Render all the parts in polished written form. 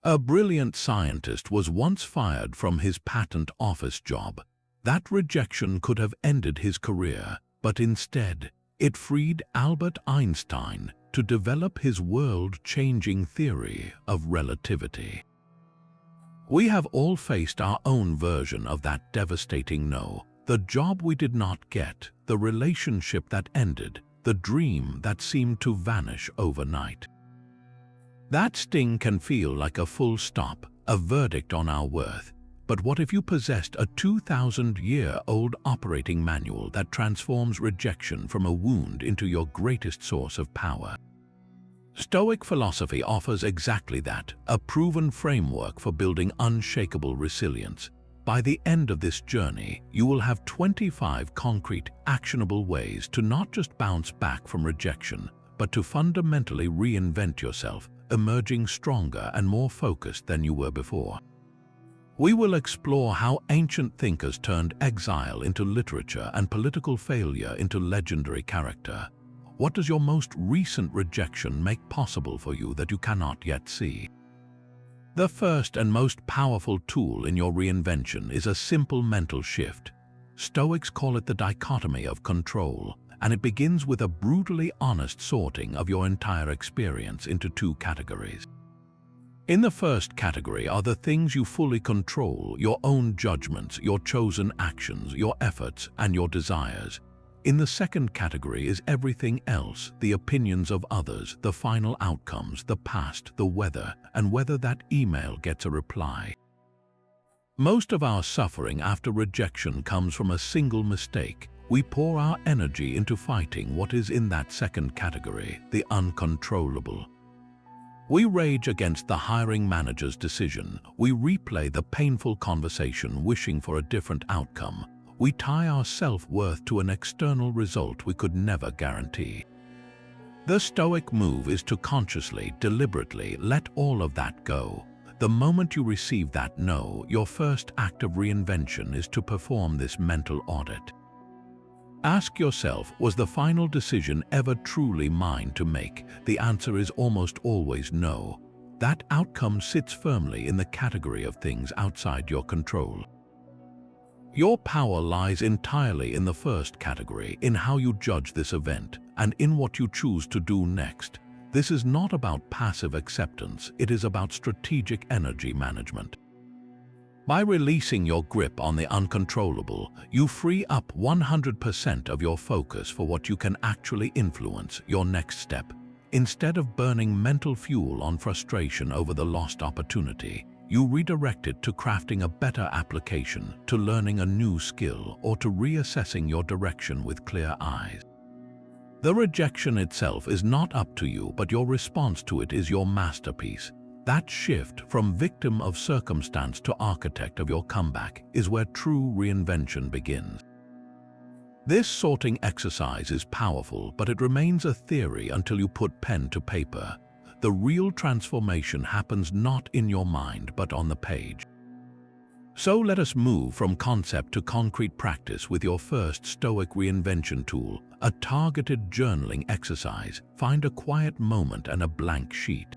A brilliant scientist was once fired from his patent office job. That rejection could have ended his career, but instead, it freed Albert Einstein to develop his world-changing theory of relativity. We have all faced our own version of that devastating no, the job we did not get, the relationship that ended, the dream that seemed to vanish overnight. That sting can feel like a full stop, a verdict on our worth. But what if you possessed a 2,000-year-old operating manual that transforms rejection from a wound into your greatest source of power? Stoic philosophy offers exactly that, a proven framework for building unshakable resilience. By the end of this journey, you will have 25 concrete, actionable ways to not just bounce back from rejection, but to fundamentally reinvent yourself, emerging stronger and more focused than you were before. We will explore how ancient thinkers turned exile into literature and political failure into legendary character. What does your most recent rejection make possible for you that you cannot yet see? The first and most powerful tool in your reinvention is a simple mental shift. Stoics call it the dichotomy of control, and it begins with a brutally honest sorting of your entire experience into two categories. In the first category are the things you fully control, your own judgments, your chosen actions, your efforts, and your desires. In the second category is everything else, the opinions of others, the final outcomes, the past, the weather, and whether that email gets a reply. Most of our suffering after rejection comes from a single mistake. We pour our energy into fighting what is in that second category, the uncontrollable. We rage against the hiring manager's decision. We replay the painful conversation wishing for a different outcome. We tie our self-worth to an external result we could never guarantee. The Stoic move is to consciously, deliberately let all of that go. The moment you receive that no, your first act of reinvention is to perform this mental audit. Ask yourself, was the final decision ever truly mine to make? The answer is almost always no. That outcome sits firmly in the category of things outside your control. Your power lies entirely in the first category, in how you judge this event, and in what you choose to do next. This is not about passive acceptance, it is about strategic energy management. By releasing your grip on the uncontrollable, you free up 100% of your focus for what you can actually influence, your next step. Instead of burning mental fuel on frustration over the lost opportunity, you redirect it to crafting a better application, to learning a new skill, or to reassessing your direction with clear eyes. The rejection itself is not up to you, but your response to it is your masterpiece. That shift from victim of circumstance to architect of your comeback is where true reinvention begins. This sorting exercise is powerful, but it remains a theory until you put pen to paper. The real transformation happens not in your mind, but on the page. So let us move from concept to concrete practice with your first Stoic reinvention tool, a targeted journaling exercise. Find a quiet moment and a blank sheet.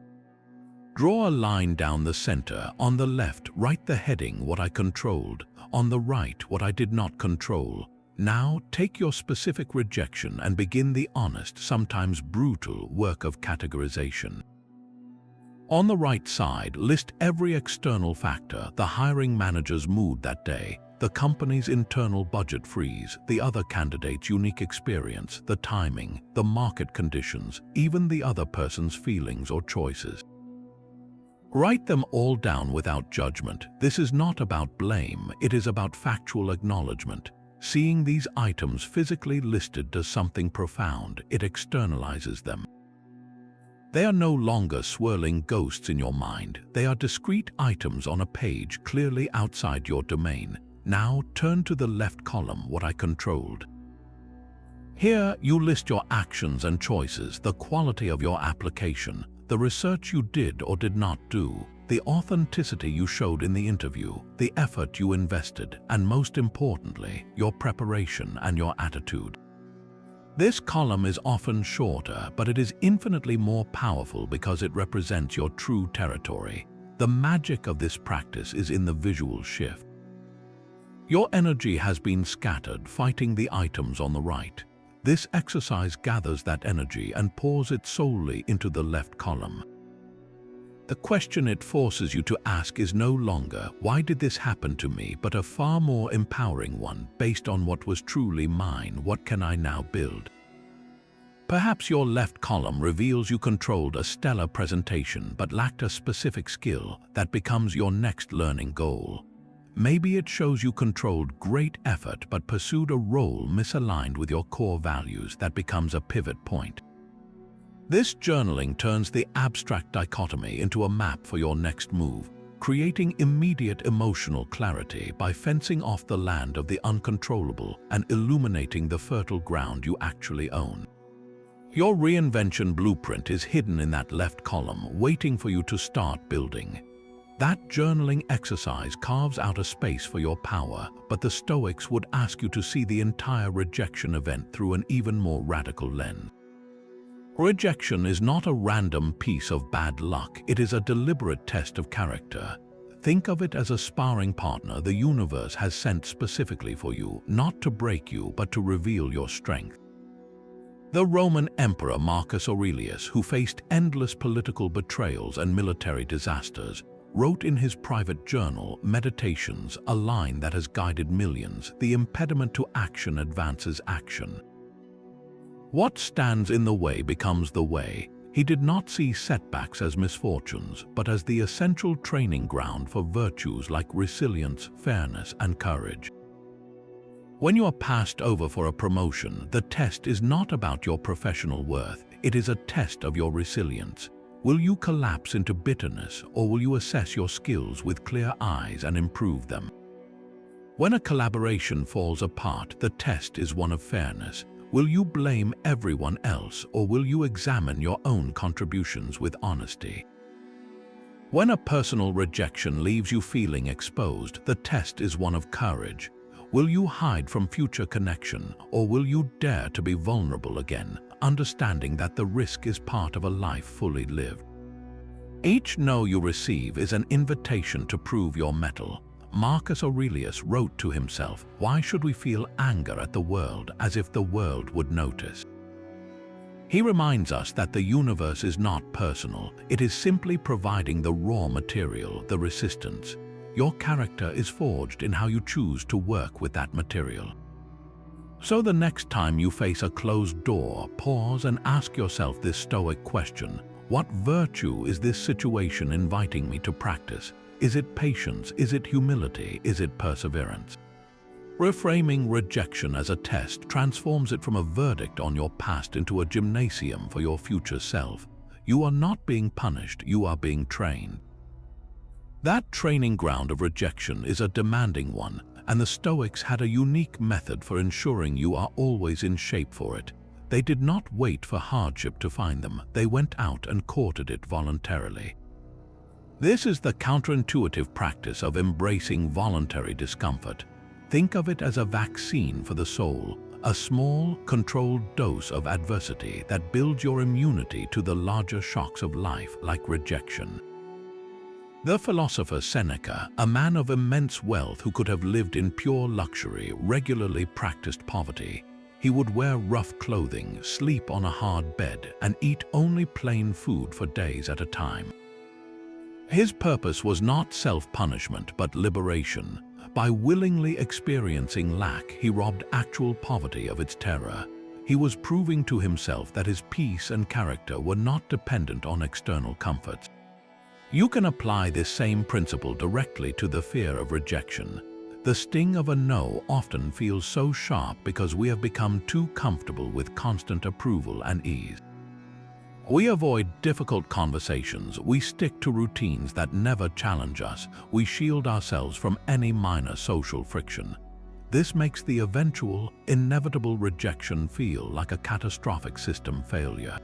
Draw a line down the center. On the left, write the heading, what I controlled. On the right, what I did not control. Now, take your specific rejection and begin the honest, sometimes brutal work of categorization. On the right side, list every external factor: the hiring manager's mood that day, the company's internal budget freeze, the other candidate's unique experience, the timing, the market conditions, even the other person's feelings or choices. Write them all down without judgment. This is not about blame, it is about factual acknowledgement. Seeing these items physically listed does something profound. It externalizes them. They are no longer swirling ghosts in your mind. They are discrete items on a page clearly outside your domain. Now turn to the left column, what I controlled. Here you list your actions and choices, the quality of your application, the research you did or did not do, the authenticity you showed in the interview, the effort you invested, and most importantly, your preparation and your attitude. This column is often shorter, but it is infinitely more powerful because it represents your true territory. The magic of this practice is in the visual shift. Your energy has been scattered fighting the items on the right. This exercise gathers that energy and pours it solely into the left column. The question it forces you to ask is no longer, "Why did this happen to me?" but a far more empowering one, based on what was truly mine. What can I now build? Perhaps your left column reveals you controlled a stellar presentation but lacked a specific skill that becomes your next learning goal. Maybe it shows you controlled great effort but pursued a role misaligned with your core values that becomes a pivot point. This journaling turns the abstract dichotomy into a map for your next move, creating immediate emotional clarity by fencing off the land of the uncontrollable and illuminating the fertile ground you actually own. Your reinvention blueprint is hidden in that left column, waiting for you to start building. That journaling exercise carves out a space for your power, but the Stoics would ask you to see the entire rejection event through an even more radical lens. Rejection is not a random piece of bad luck, it is a deliberate test of character. Think of it as a sparring partner the universe has sent specifically for you, not to break you but to reveal your strength. The Roman Emperor Marcus Aurelius, who faced endless political betrayals and military disasters, wrote in his private journal, Meditations, a line that has guided millions: "The impediment to action advances action." What stands in the way becomes the way. He did not see setbacks as misfortunes, but as the essential training ground for virtues like resilience, fairness, and courage. When you are passed over for a promotion, the test is not about your professional worth, it is a test of your resilience. Will you collapse into bitterness, or will you assess your skills with clear eyes and improve them? When a collaboration falls apart, the test is one of fairness. Will you blame everyone else, or will you examine your own contributions with honesty? When a personal rejection leaves you feeling exposed, the test is one of courage. Will you hide from future connection, or will you dare to be vulnerable again, understanding that the risk is part of a life fully lived? Each no you receive is an invitation to prove your mettle. Marcus Aurelius wrote to himself, "Why should we feel anger at the world as if the world would notice?" He reminds us that the universe is not personal, it is simply providing the raw material, the resistance. Your character is forged in how you choose to work with that material. So the next time you face a closed door, pause and ask yourself this Stoic question: what virtue is this situation inviting me to practice? Is it patience? Is it humility? Is it perseverance? Reframing rejection as a test transforms it from a verdict on your past into a gymnasium for your future self. You are not being punished, you are being trained. That training ground of rejection is a demanding one, and the Stoics had a unique method for ensuring you are always in shape for it. They did not wait for hardship to find them, they went out and courted it voluntarily. This is the counterintuitive practice of embracing voluntary discomfort. Think of it as a vaccine for the soul, a small, controlled dose of adversity that builds your immunity to the larger shocks of life, like rejection. The philosopher Seneca, a man of immense wealth who could have lived in pure luxury, regularly practiced poverty. He would wear rough clothing, sleep on a hard bed, and eat only plain food for days at a time. His purpose was not self-punishment, but liberation. By willingly experiencing lack, he robbed actual poverty of its terror. He was proving to himself that his peace and character were not dependent on external comforts. You can apply this same principle directly to the fear of rejection. The sting of a no often feels so sharp because we have become too comfortable with constant approval and ease. We avoid difficult conversations, we stick to routines that never challenge us, we shield ourselves from any minor social friction. This makes the eventual, inevitable rejection feel like a catastrophic system failure.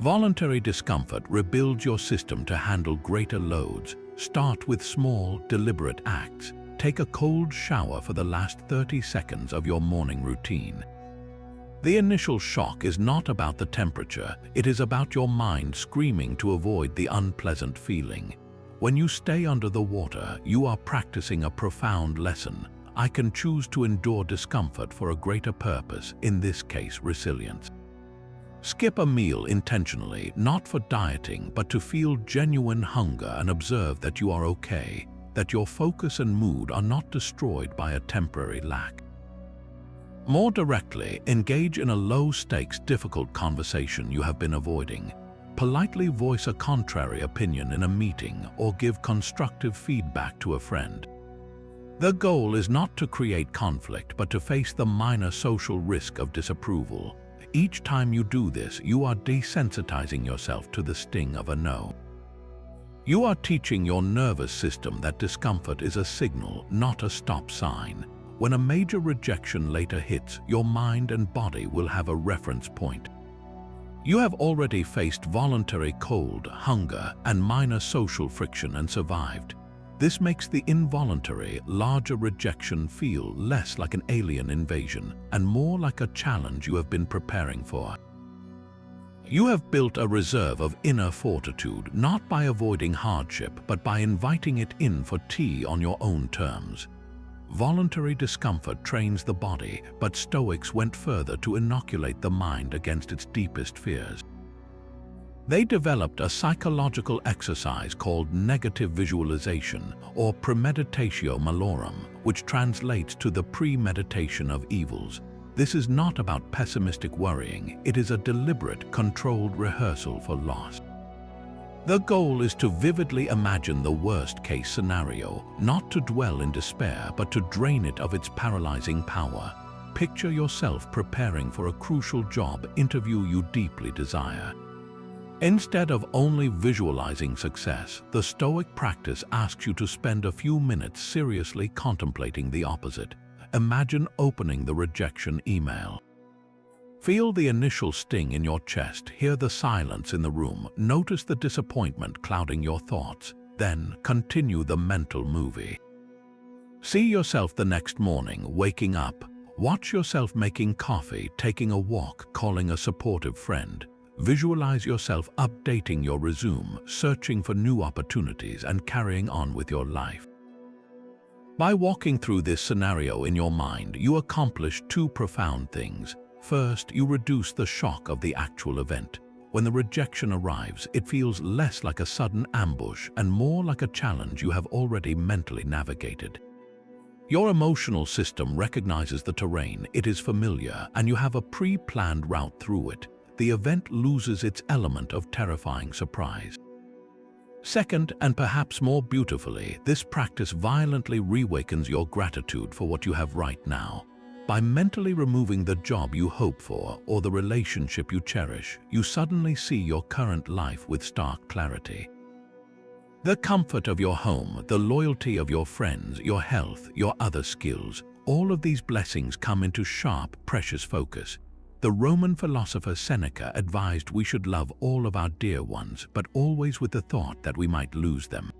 Voluntary discomfort rebuilds your system to handle greater loads. Start with small, deliberate acts. Take a cold shower for the last 30 seconds of your morning routine. The initial shock is not about the temperature, it is about your mind screaming to avoid the unpleasant feeling. When you stay under the water, you are practicing a profound lesson. I can choose to endure discomfort for a greater purpose, in this case, resilience. Skip a meal intentionally, not for dieting, but to feel genuine hunger and observe that you are okay, that your focus and mood are not destroyed by a temporary lack. More directly, engage in a low-stakes, difficult conversation you have been avoiding. Politely voice a contrary opinion in a meeting or give constructive feedback to a friend. The goal is not to create conflict, but to face the minor social risk of disapproval. Each time you do this, you are desensitizing yourself to the sting of a no. You are teaching your nervous system that discomfort is a signal, not a stop sign. When a major rejection later hits, your mind and body will have a reference point. You have already faced voluntary cold, hunger, and minor social friction and survived. This makes the involuntary, larger rejection feel less like an alien invasion and more like a challenge you have been preparing for. You have built a reserve of inner fortitude, not by avoiding hardship, but by inviting it in for tea on your own terms. Voluntary discomfort trains the body, but Stoics went further to inoculate the mind against its deepest fears. They developed a psychological exercise called negative visualization, or premeditatio malorum, which translates to the premeditation of evils. This is not about pessimistic worrying, it is a deliberate, controlled rehearsal for loss. The goal is to vividly imagine the worst-case scenario, not to dwell in despair, but to drain it of its paralyzing power. Picture yourself preparing for a crucial job interview you deeply desire. Instead of only visualizing success, the Stoic practice asks you to spend a few minutes seriously contemplating the opposite. Imagine opening the rejection email. Feel the initial sting in your chest, hear the silence in the room, notice the disappointment clouding your thoughts, then continue the mental movie. See yourself the next morning, waking up. Watch yourself making coffee, taking a walk, calling a supportive friend. Visualize yourself updating your resume, searching for new opportunities, and carrying on with your life. By walking through this scenario in your mind, you accomplish two profound things. First, you reduce the shock of the actual event. When the rejection arrives, it feels less like a sudden ambush and more like a challenge you have already mentally navigated. Your emotional system recognizes the terrain, it is familiar, and you have a pre-planned route through it. The event loses its element of terrifying surprise. Second, and perhaps more beautifully, this practice violently reawakens your gratitude for what you have right now. By mentally removing the job you hope for or the relationship you cherish, you suddenly see your current life with stark clarity. The comfort of your home, the loyalty of your friends, your health, your other skills, all of these blessings come into sharp, precious focus. The Roman philosopher Seneca advised we should love all of our dear ones, but always with the thought that we might lose them.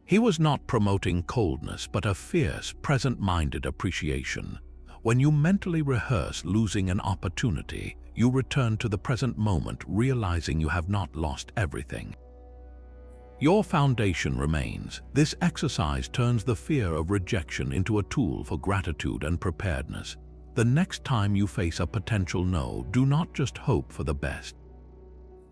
He was not promoting coldness, but a fierce, present-minded appreciation. When you mentally rehearse losing an opportunity, you return to the present moment, realizing you have not lost everything. Your foundation remains. This exercise turns the fear of rejection into a tool for gratitude and preparedness. The next time you face a potential no, do not just hope for the best.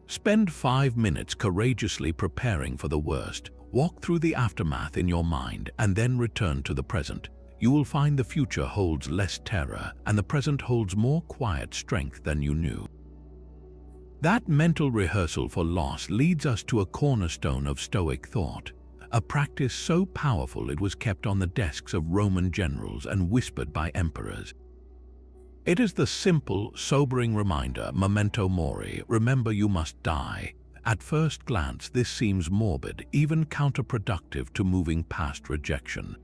Spend 5 minutes courageously preparing for the worst. Walk through the aftermath in your mind and then return to the present. You will find the future holds less terror and the present holds more quiet strength than you knew. That mental rehearsal for loss leads us to a cornerstone of Stoic thought, a practice so powerful it was kept on the desks of Roman generals and whispered by emperors. It is the simple, sobering reminder, memento mori, remember you must die. At first glance, this seems morbid, even counterproductive to moving past rejection.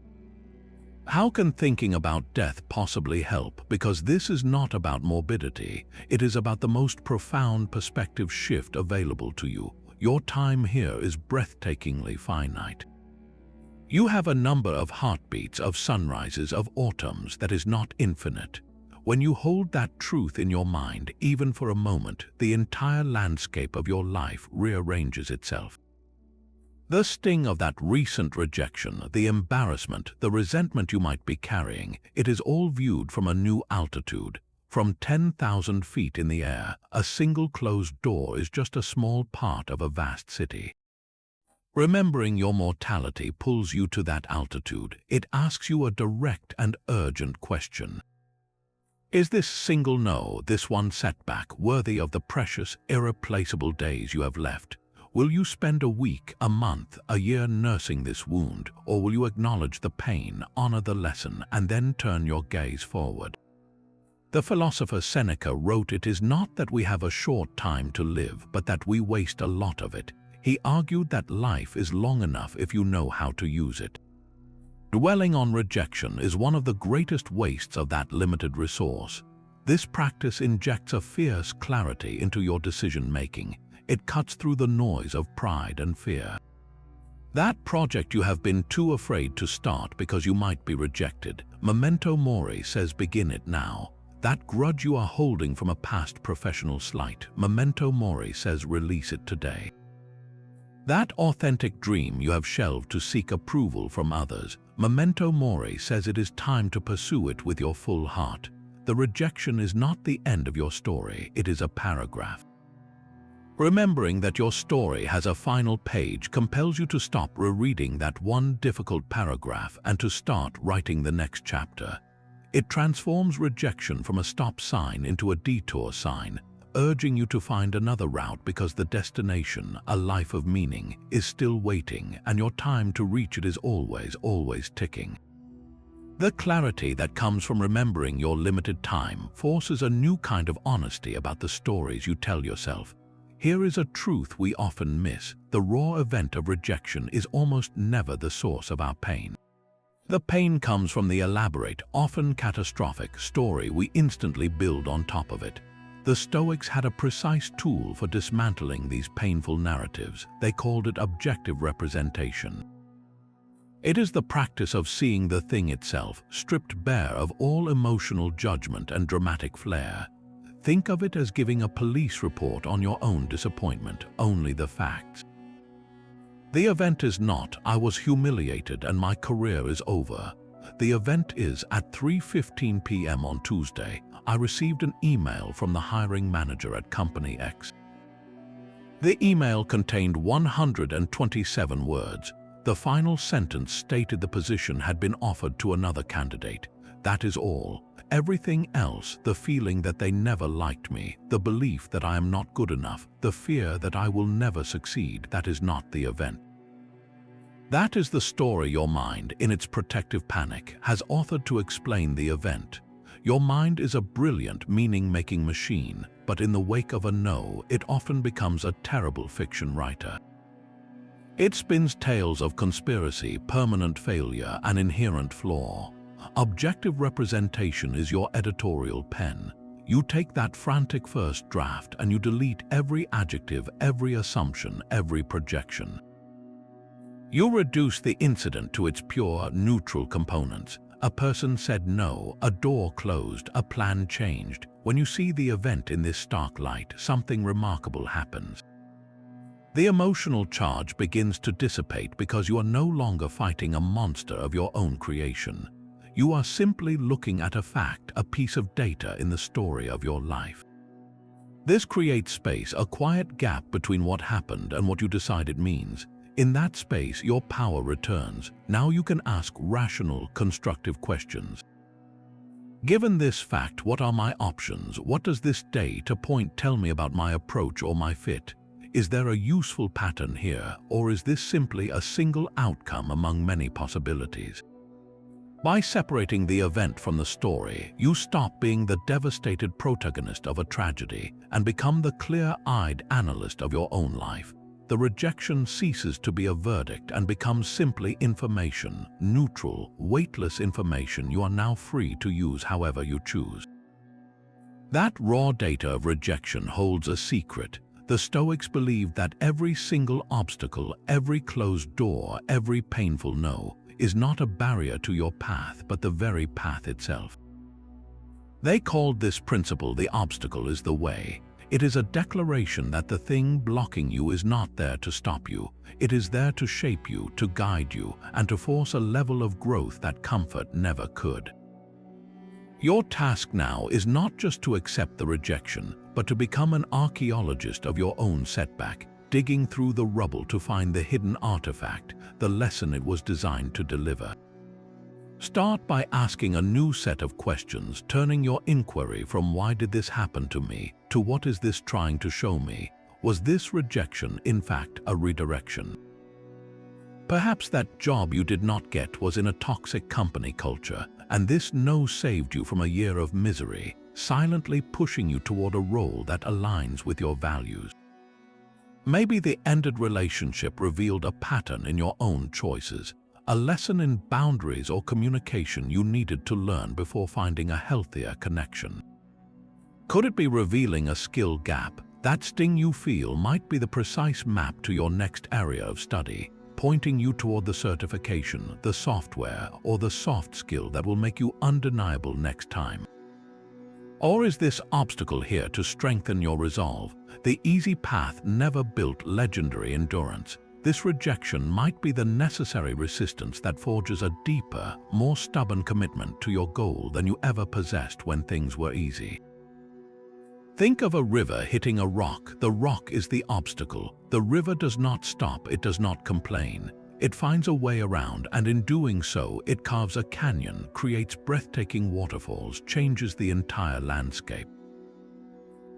How can thinking about death possibly help? Because this is not about morbidity. It is about the most profound perspective shift available to you. Your time here is breathtakingly finite. You have a number of heartbeats, of sunrises, of autumns that is not infinite. When you hold that truth in your mind, even for a moment, the entire landscape of your life rearranges itself. The sting of that recent rejection, the embarrassment, the resentment you might be carrying, it is all viewed from a new altitude. From 10,000 feet in the air, a single closed door is just a small part of a vast city. Remembering your mortality pulls you to that altitude. It asks you a direct and urgent question. Is this single no, this one setback, worthy of the precious, irreplaceable days you have left? Will you spend a week, a month, a year nursing this wound, or will you acknowledge the pain, honor the lesson, and then turn your gaze forward? The philosopher Seneca wrote, "It is not that we have a short time to live, but that we waste a lot of it." He argued that life is long enough if you know how to use it. Dwelling on rejection is one of the greatest wastes of that limited resource. This practice injects a fierce clarity into your decision-making. It cuts through the noise of pride and fear. That project you have been too afraid to start because you might be rejected, memento mori says begin it now. That grudge you are holding from a past professional slight, memento mori says release it today. That authentic dream you have shelved to seek approval from others, memento mori says it is time to pursue it with your full heart. The rejection is not the end of your story, it is a paragraph. Remembering that your story has a final page compels you to stop rereading that one difficult paragraph and to start writing the next chapter. It transforms rejection from a stop sign into a detour sign, urging you to find another route because the destination, a life of meaning, is still waiting and your time to reach it is always ticking. The clarity that comes from remembering your limited time forces a new kind of honesty about the stories you tell yourself. Here is a truth we often miss. The raw event of rejection is almost never the source of our pain. The pain comes from the elaborate, often catastrophic story we instantly build on top of it. The Stoics had a precise tool for dismantling these painful narratives. They called it objective representation. It is the practice of seeing the thing itself, stripped bare of all emotional judgment and dramatic flair. Think of it as giving a police report on your own disappointment, only the facts. The event is not, "I was humiliated and my career is over." The event is, at 3:15 p.m. on Tuesday, I received an email from the hiring manager at Company X. The email contained 127 words. The final sentence stated the position had been offered to another candidate. That is all. Everything else, the feeling that they never liked me, the belief that I am not good enough, the fear that I will never succeed, that is not the event. That is the story your mind, in its protective panic, has authored to explain the event. Your mind is a brilliant meaning-making machine, but in the wake of a no, it often becomes a terrible fiction writer. It spins tales of conspiracy, permanent failure, and inherent flaw. Objective representation is your editorial pen. You take that frantic first draft and you delete every adjective, every assumption, every projection. You reduce the incident to its pure, neutral components. A person said no, a door closed, a plan changed. When you see the event in this stark light, something remarkable happens. The emotional charge begins to dissipate because you are no longer fighting a monster of your own creation. You are simply looking at a fact, a piece of data in the story of your life. This creates space, a quiet gap between what happened and what you decide it means. In that space, your power returns. Now you can ask rational, constructive questions. Given this fact, what are my options? What does this data point tell me about my approach or my fit? Is there a useful pattern here, or is this simply a single outcome among many possibilities? By separating the event from the story, you stop being the devastated protagonist of a tragedy and become the clear-eyed analyst of your own life. The rejection ceases to be a verdict and becomes simply information, neutral, weightless information you are now free to use however you choose. That raw data of rejection holds a secret. The Stoics believed that every single obstacle, every closed door, every painful no, is not a barrier to your path, but the very path itself. They called this principle the obstacle is the way. It is a declaration that the thing blocking you is not there to stop you. It is there to shape you, to guide you, and to force a level of growth that comfort never could. Your task now is not just to accept the rejection, but to become an archaeologist of your own setback, digging through the rubble to find the hidden artifact, the lesson it was designed to deliver. Start by asking a new set of questions, turning your inquiry from "why did this happen to me" to "what is this trying to show me?" Was this rejection, in fact, a redirection? Perhaps that job you did not get was in a toxic company culture, and this no saved you from a year of misery, silently pushing you toward a role that aligns with your values. Maybe the ended relationship revealed a pattern in your own choices, a lesson in boundaries or communication you needed to learn before finding a healthier connection. Could it be revealing a skill gap? That sting you feel might be the precise map to your next area of study, pointing you toward the certification, the software, or the soft skill that will make you undeniable next time. Or is this obstacle here to strengthen your resolve? The easy path never built legendary endurance. This rejection might be the necessary resistance that forges a deeper, more stubborn commitment to your goal than you ever possessed when things were easy. Think of a river hitting a rock. The rock is the obstacle. The river does not stop, it does not complain. It finds a way around, and in doing so, it carves a canyon, creates breathtaking waterfalls, changes the entire landscape.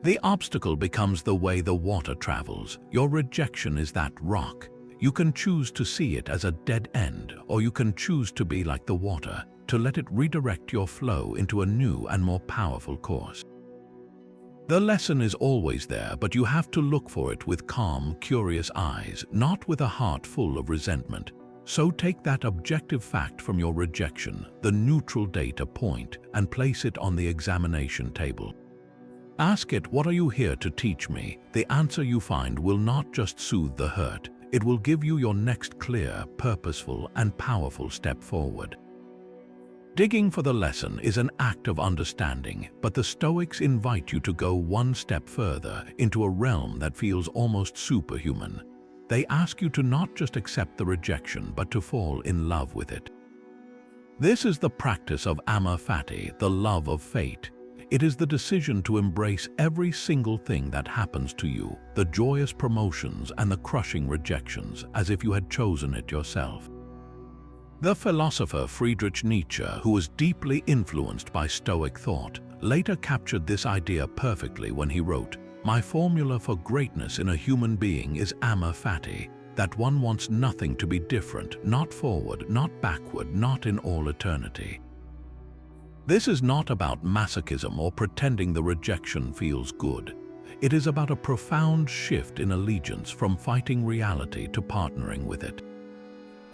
The obstacle becomes the way the water travels. Your rejection is that rock. You can choose to see it as a dead end, or you can choose to be like the water, to let it redirect your flow into a new and more powerful course. The lesson is always there, but you have to look for it with calm, curious eyes, not with a heart full of resentment. So take that objective fact from your rejection, the neutral data point, and place it on the examination table. Ask it, "What are you here to teach me?" The answer you find will not just soothe the hurt, it will give you your next clear, purposeful, and powerful step forward. Digging for the lesson is an act of understanding, but the Stoics invite you to go one step further, into a realm that feels almost superhuman. They ask you to not just accept the rejection, but to fall in love with it. This is the practice of amor fati, the love of fate. It is the decision to embrace every single thing that happens to you, the joyous promotions and the crushing rejections, as if you had chosen it yourself. The philosopher Friedrich Nietzsche, who was deeply influenced by Stoic thought, later captured this idea perfectly when he wrote, "My formula for greatness in a human being is amor fati, that one wants nothing to be different, not forward, not backward, not in all eternity." This is not about masochism or pretending the rejection feels good. It is about a profound shift in allegiance from fighting reality to partnering with it.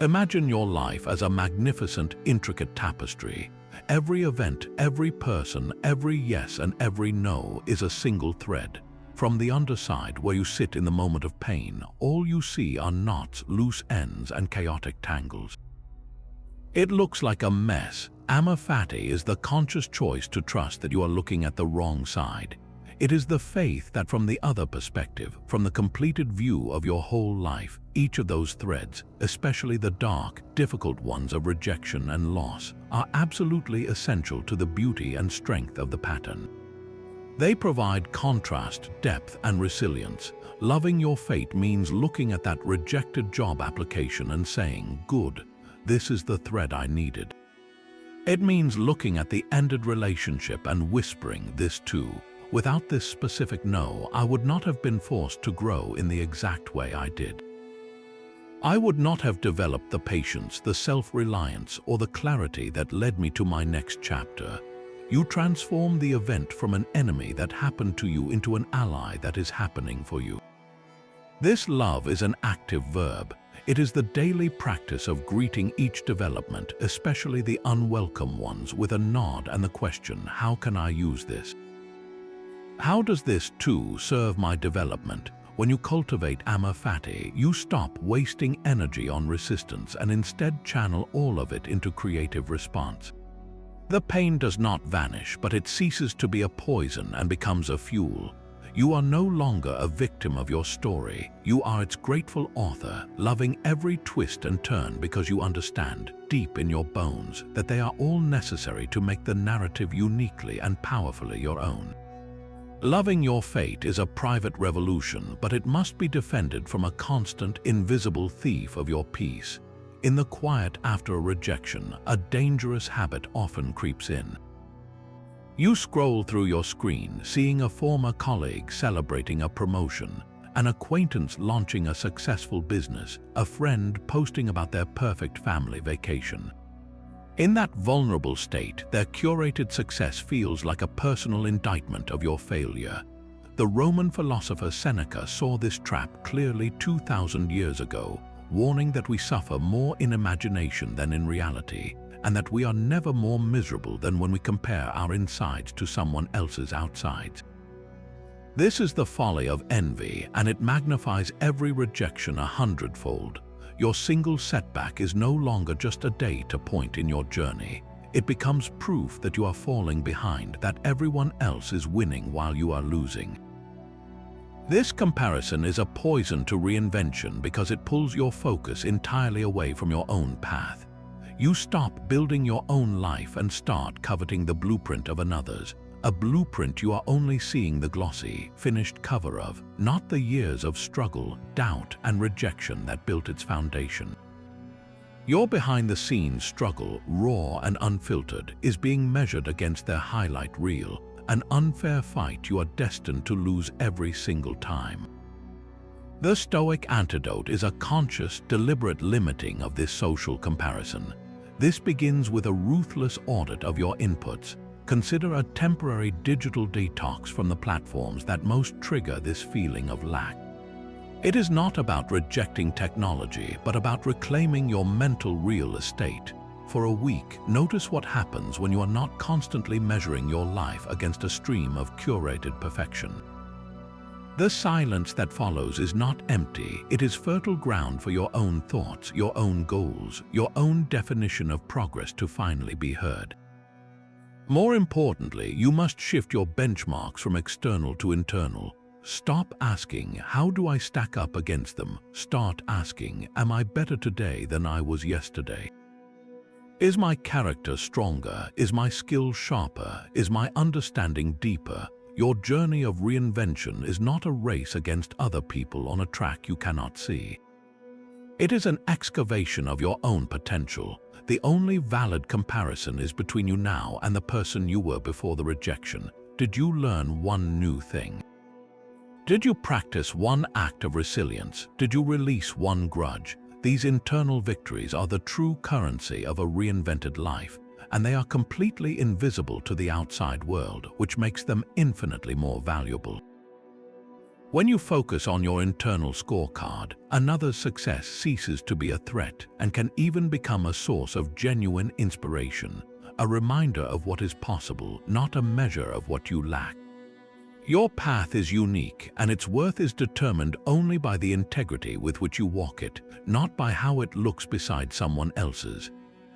Imagine your life as a magnificent, intricate tapestry. Every event, every person, every yes and every no is a single thread. From the underside, where you sit in the moment of pain, all you see are knots, loose ends, and chaotic tangles. It looks like a mess. Amor fati is the conscious choice to trust that you are looking at the wrong side. It is the faith that from the other perspective, from the completed view of your whole life, each of those threads, especially the dark, difficult ones of rejection and loss, are absolutely essential to the beauty and strength of the pattern. They provide contrast, depth, and resilience. Loving your fate means looking at that rejected job application and saying, "Good, this is the thread I needed." It means looking at the ended relationship and whispering, "This too. Without this specific no, I would not have been forced to grow in the exact way I did. I would not have developed the patience, the self-reliance, or the clarity that led me to my next chapter." You transform the event from an enemy that happened to you into an ally that is happening for you. This love is an active verb. It is the daily practice of greeting each development, especially the unwelcome ones, with a nod and the question, "How can I use this? How does this too serve my development?" When you cultivate amor fati, you stop wasting energy on resistance and instead channel all of it into creative response. The pain does not vanish, but it ceases to be a poison and becomes a fuel. You are no longer a victim of your story. You are its grateful author, loving every twist and turn because you understand, deep in your bones, that they are all necessary to make the narrative uniquely and powerfully your own. Loving your fate is a private revolution, but it must be defended from a constant, invisible thief of your peace. In the quiet after a rejection, a dangerous habit often creeps in. You scroll through your screen, seeing a former colleague celebrating a promotion, an acquaintance launching a successful business, a friend posting about their perfect family vacation. In that vulnerable state, their curated success feels like a personal indictment of your failure. The Roman philosopher Seneca saw this trap clearly 2,000 years ago, warning that we suffer more in imagination than in reality, and that we are never more miserable than when we compare our insides to someone else's outsides. This is the folly of envy, and it magnifies every rejection 100-fold. Your single setback is no longer just a data point in your journey. It becomes proof that you are falling behind, that everyone else is winning while you are losing. This comparison is a poison to reinvention because it pulls your focus entirely away from your own path. You stop building your own life and start coveting the blueprint of another's, a blueprint you are only seeing the glossy, finished cover of, not the years of struggle, doubt, and rejection that built its foundation. Your behind-the-scenes struggle, raw and unfiltered, is being measured against their highlight reel, an unfair fight you are destined to lose every single time. The Stoic antidote is a conscious, deliberate limiting of this social comparison. This begins with a ruthless audit of your inputs. Consider a temporary digital detox from the platforms that most trigger this feeling of lack. It is not about rejecting technology, but about reclaiming your mental real estate. For a week, notice what happens when you are not constantly measuring your life against a stream of curated perfection. The silence that follows is not empty, it is fertile ground for your own thoughts, your own goals, your own definition of progress to finally be heard. More importantly, you must shift your benchmarks from external to internal. Stop asking, how do I stack up against them? Start asking, am I better today than I was yesterday? Is my character stronger? Is my skill sharper? Is my understanding deeper? Your journey of reinvention is not a race against other people on a track you cannot see. It is an excavation of your own potential. The only valid comparison is between you now and the person you were before the rejection. Did you learn one new thing? Did you practice one act of resilience? Did you release one grudge? These internal victories are the true currency of a reinvented life, and they are completely invisible to the outside world, which makes them infinitely more valuable. When you focus on your internal scorecard, another's success ceases to be a threat and can even become a source of genuine inspiration, a reminder of what is possible, not a measure of what you lack. Your path is unique, and its worth is determined only by the integrity with which you walk it, not by how it looks beside someone else's.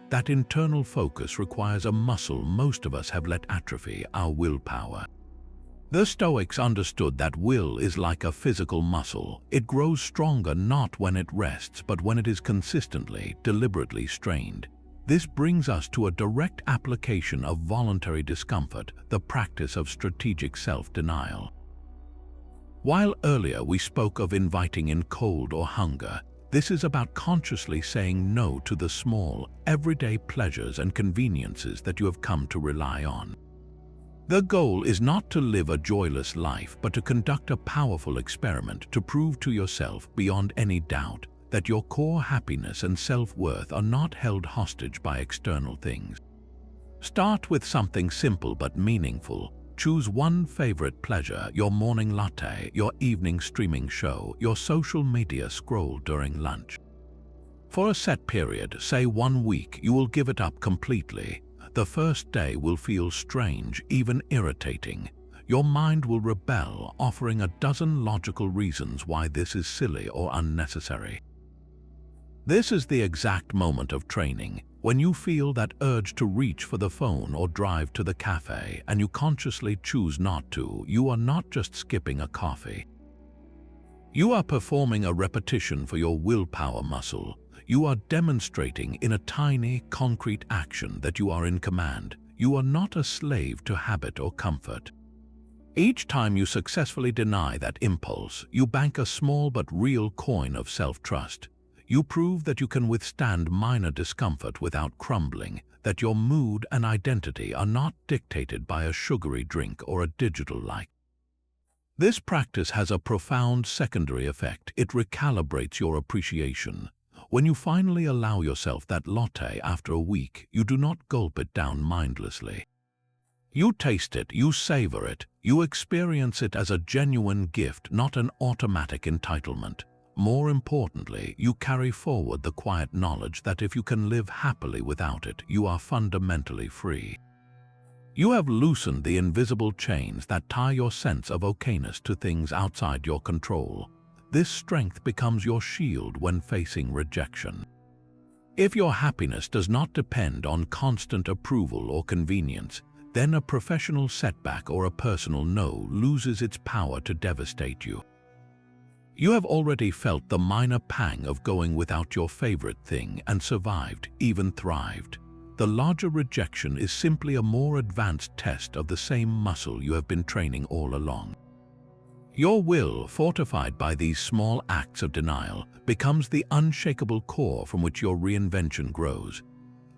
That internal focus requires a muscle most of us have let atrophy, our willpower. The Stoics understood that will is like a physical muscle. It grows stronger not when it rests, but when it is consistently, deliberately strained. This brings us to a direct application of voluntary discomfort, the practice of strategic self-denial. While earlier we spoke of inviting in cold or hunger, this is about consciously saying no to the small, everyday pleasures and conveniences that you have come to rely on. The goal is not to live a joyless life, but to conduct a powerful experiment to prove to yourself beyond any doubt that your core happiness and self-worth are not held hostage by external things. Start with something simple but meaningful. Choose one favorite pleasure, your morning latte, your evening streaming show, your social media scroll during lunch. For a set period, say 1 week, you will give it up completely. The first day will feel strange, even irritating. Your mind will rebel, offering a dozen logical reasons why this is silly or unnecessary. This is the exact moment of training. When you feel that urge to reach for the phone or drive to the cafe and you consciously choose not to, you are not just skipping a coffee. You are performing a repetition for your willpower muscle. You are demonstrating in a tiny, concrete action that you are in command. You are not a slave to habit or comfort. Each time you successfully deny that impulse, you bank a small but real coin of self-trust. You prove that you can withstand minor discomfort without crumbling, that your mood and identity are not dictated by a sugary drink or a digital like. This practice has a profound secondary effect. It recalibrates your appreciation. When you finally allow yourself that latte after a week, you do not gulp it down mindlessly. You taste it, you savor it, you experience it as a genuine gift, not an automatic entitlement. More importantly, you carry forward the quiet knowledge that if you can live happily without it, you are fundamentally free. You have loosened the invisible chains that tie your sense of okayness to things outside your control. This strength becomes your shield when facing rejection. If your happiness does not depend on constant approval or convenience, then a professional setback or a personal no loses its power to devastate you. You have already felt the minor pang of going without your favorite thing and survived, even thrived. The larger rejection is simply a more advanced test of the same muscle you have been training all along. Your will, fortified by these small acts of denial, becomes the unshakable core from which your reinvention grows.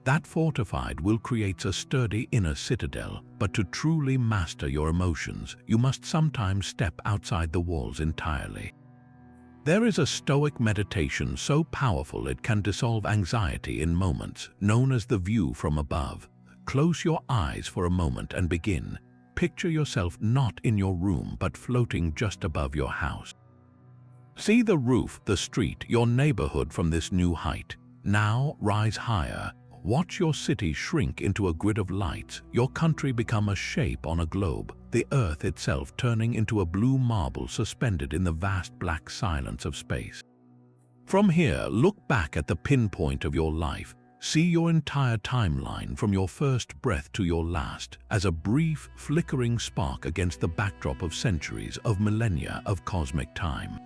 That fortified will creates a sturdy inner citadel, but to truly master your emotions, you must sometimes step outside the walls entirely. There is a Stoic meditation so powerful it can dissolve anxiety in moments, known as the view from above. Close your eyes for a moment and begin. Picture yourself not in your room but floating just above your house. See the roof, the street, your neighborhood from this new height. Now rise higher. Watch your city shrink into a grid of lights, your country become a shape on a globe, the earth itself turning into a blue marble suspended in the vast black silence of space. From here, look back at the pinpoint of your life. See your entire timeline from your first breath to your last as a brief, flickering spark against the backdrop of centuries, of millennia of cosmic time.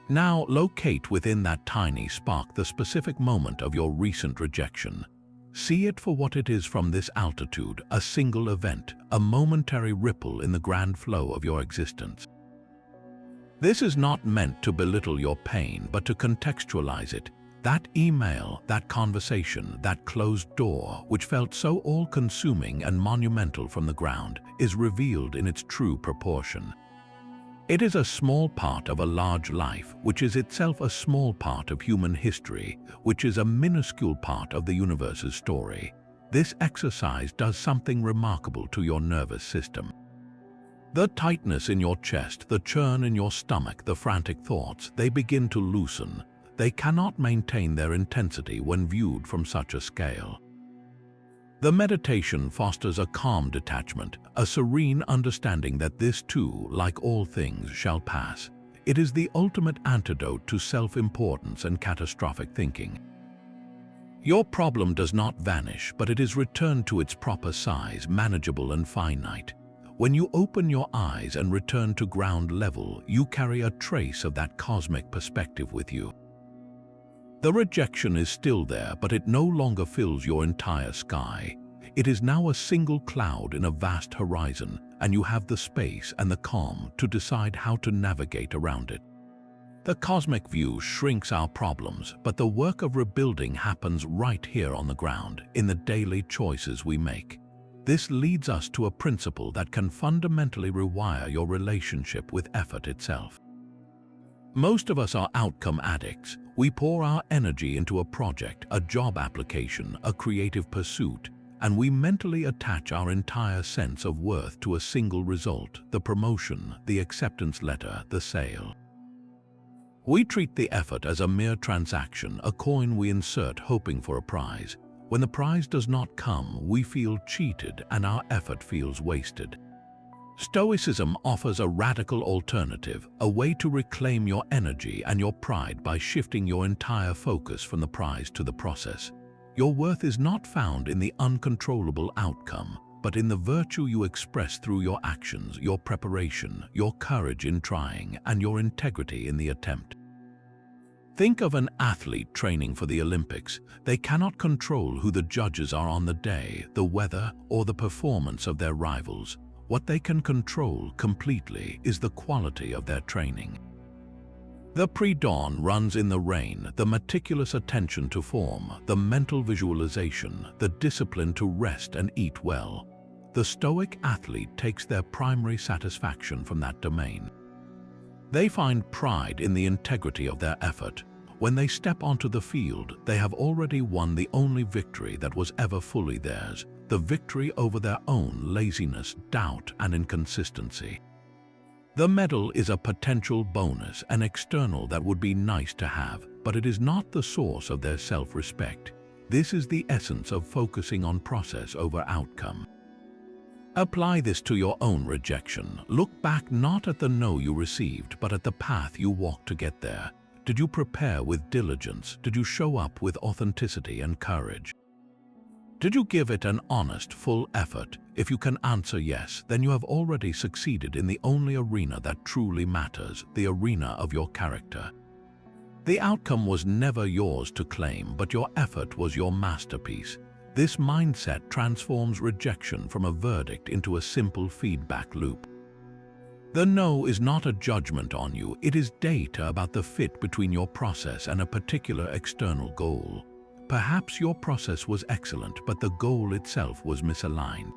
Now locate within that tiny spark the specific moment of your recent rejection. See it for what it is from this altitude, a single event, a momentary ripple in the grand flow of your existence. This is not meant to belittle your pain, but to contextualize it. That email, that conversation, that closed door, which felt so all-consuming and monumental from the ground, is revealed in its true proportion. It is a small part of a large life, which is itself a small part of human history, which is a minuscule part of the universe's story. This exercise does something remarkable to your nervous system. The tightness in your chest, the churn in your stomach, the frantic thoughts, they begin to loosen. They cannot maintain their intensity when viewed from such a scale. The meditation fosters a calm detachment, a serene understanding that this too, like all things, shall pass. It is the ultimate antidote to self-importance and catastrophic thinking. Your problem does not vanish, but it is returned to its proper size, manageable and finite. When you open your eyes and return to ground level, you carry a trace of that cosmic perspective with you. The rejection is still there, but it no longer fills your entire sky. It is now a single cloud in a vast horizon, and you have the space and the calm to decide how to navigate around it. The cosmic view shrinks our problems, but the work of rebuilding happens right here on the ground, in the daily choices we make. This leads us to a principle that can fundamentally rewire your relationship with effort itself. Most of us are outcome addicts. We pour our energy into a project, a job application, a creative pursuit, and we mentally attach our entire sense of worth to a single result, the promotion, the acceptance letter, the sale. We treat the effort as a mere transaction, a coin we insert hoping for a prize. When the prize does not come, we feel cheated and our effort feels wasted. Stoicism offers a radical alternative, a way to reclaim your energy and your pride by shifting your entire focus from the prize to the process. Your worth is not found in the uncontrollable outcome, but in the virtue you express through your actions, your preparation, your courage in trying, and your integrity in the attempt. Think of an athlete training for the Olympics. They cannot control who the judges are on the day, the weather, or the performance of their rivals. What they can control completely is the quality of their training. The pre-dawn runs in the rain, the meticulous attention to form, the mental visualization, the discipline to rest and eat well. The Stoic athlete takes their primary satisfaction from that domain. They find pride in the integrity of their effort. When they step onto the field, they have already won the only victory that was ever fully theirs, the victory over their own laziness, doubt, and inconsistency. The medal is a potential bonus, an external that would be nice to have, but it is not the source of their self-respect. This is the essence of focusing on process over outcome. Apply this to your own rejection. Look back not at the no you received, but at the path you walked to get there. Did you prepare with diligence? Did you show up with authenticity and courage? Did you give it an honest, full effort? If you can answer yes, then you have already succeeded in the only arena that truly matters, the arena of your character. The outcome was never yours to claim, but your effort was your masterpiece. This mindset transforms rejection from a verdict into a simple feedback loop. The no is not a judgment on you, it is data about the fit between your process and a particular external goal. Perhaps your process was excellent, but the goal itself was misaligned.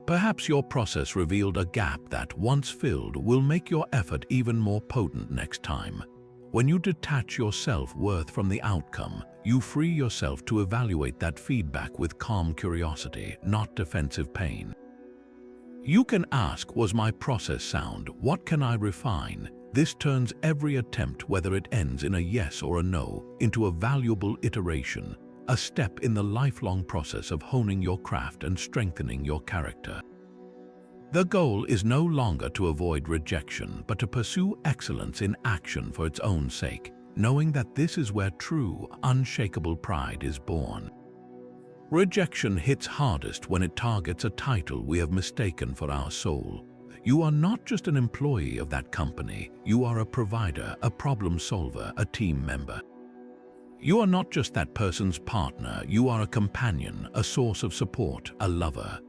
Perhaps your process revealed a gap that, once filled, will make your effort even more potent next time. When you detach your self-worth from the outcome, you free yourself to evaluate that feedback with calm curiosity, not defensive pain. You can ask, was my process sound? What can I refine? This turns every attempt, whether it ends in a yes or a no, into a valuable iteration, a step in the lifelong process of honing your craft and strengthening your character. The goal is no longer to avoid rejection, but to pursue excellence in action for its own sake, knowing that this is where true, unshakable pride is born. Rejection hits hardest when it targets a title we have mistaken for our soul. You are not just an employee of that company, you are a provider, a problem solver, a team member. You are not just that person's partner, you are a companion, a source of support, a lover.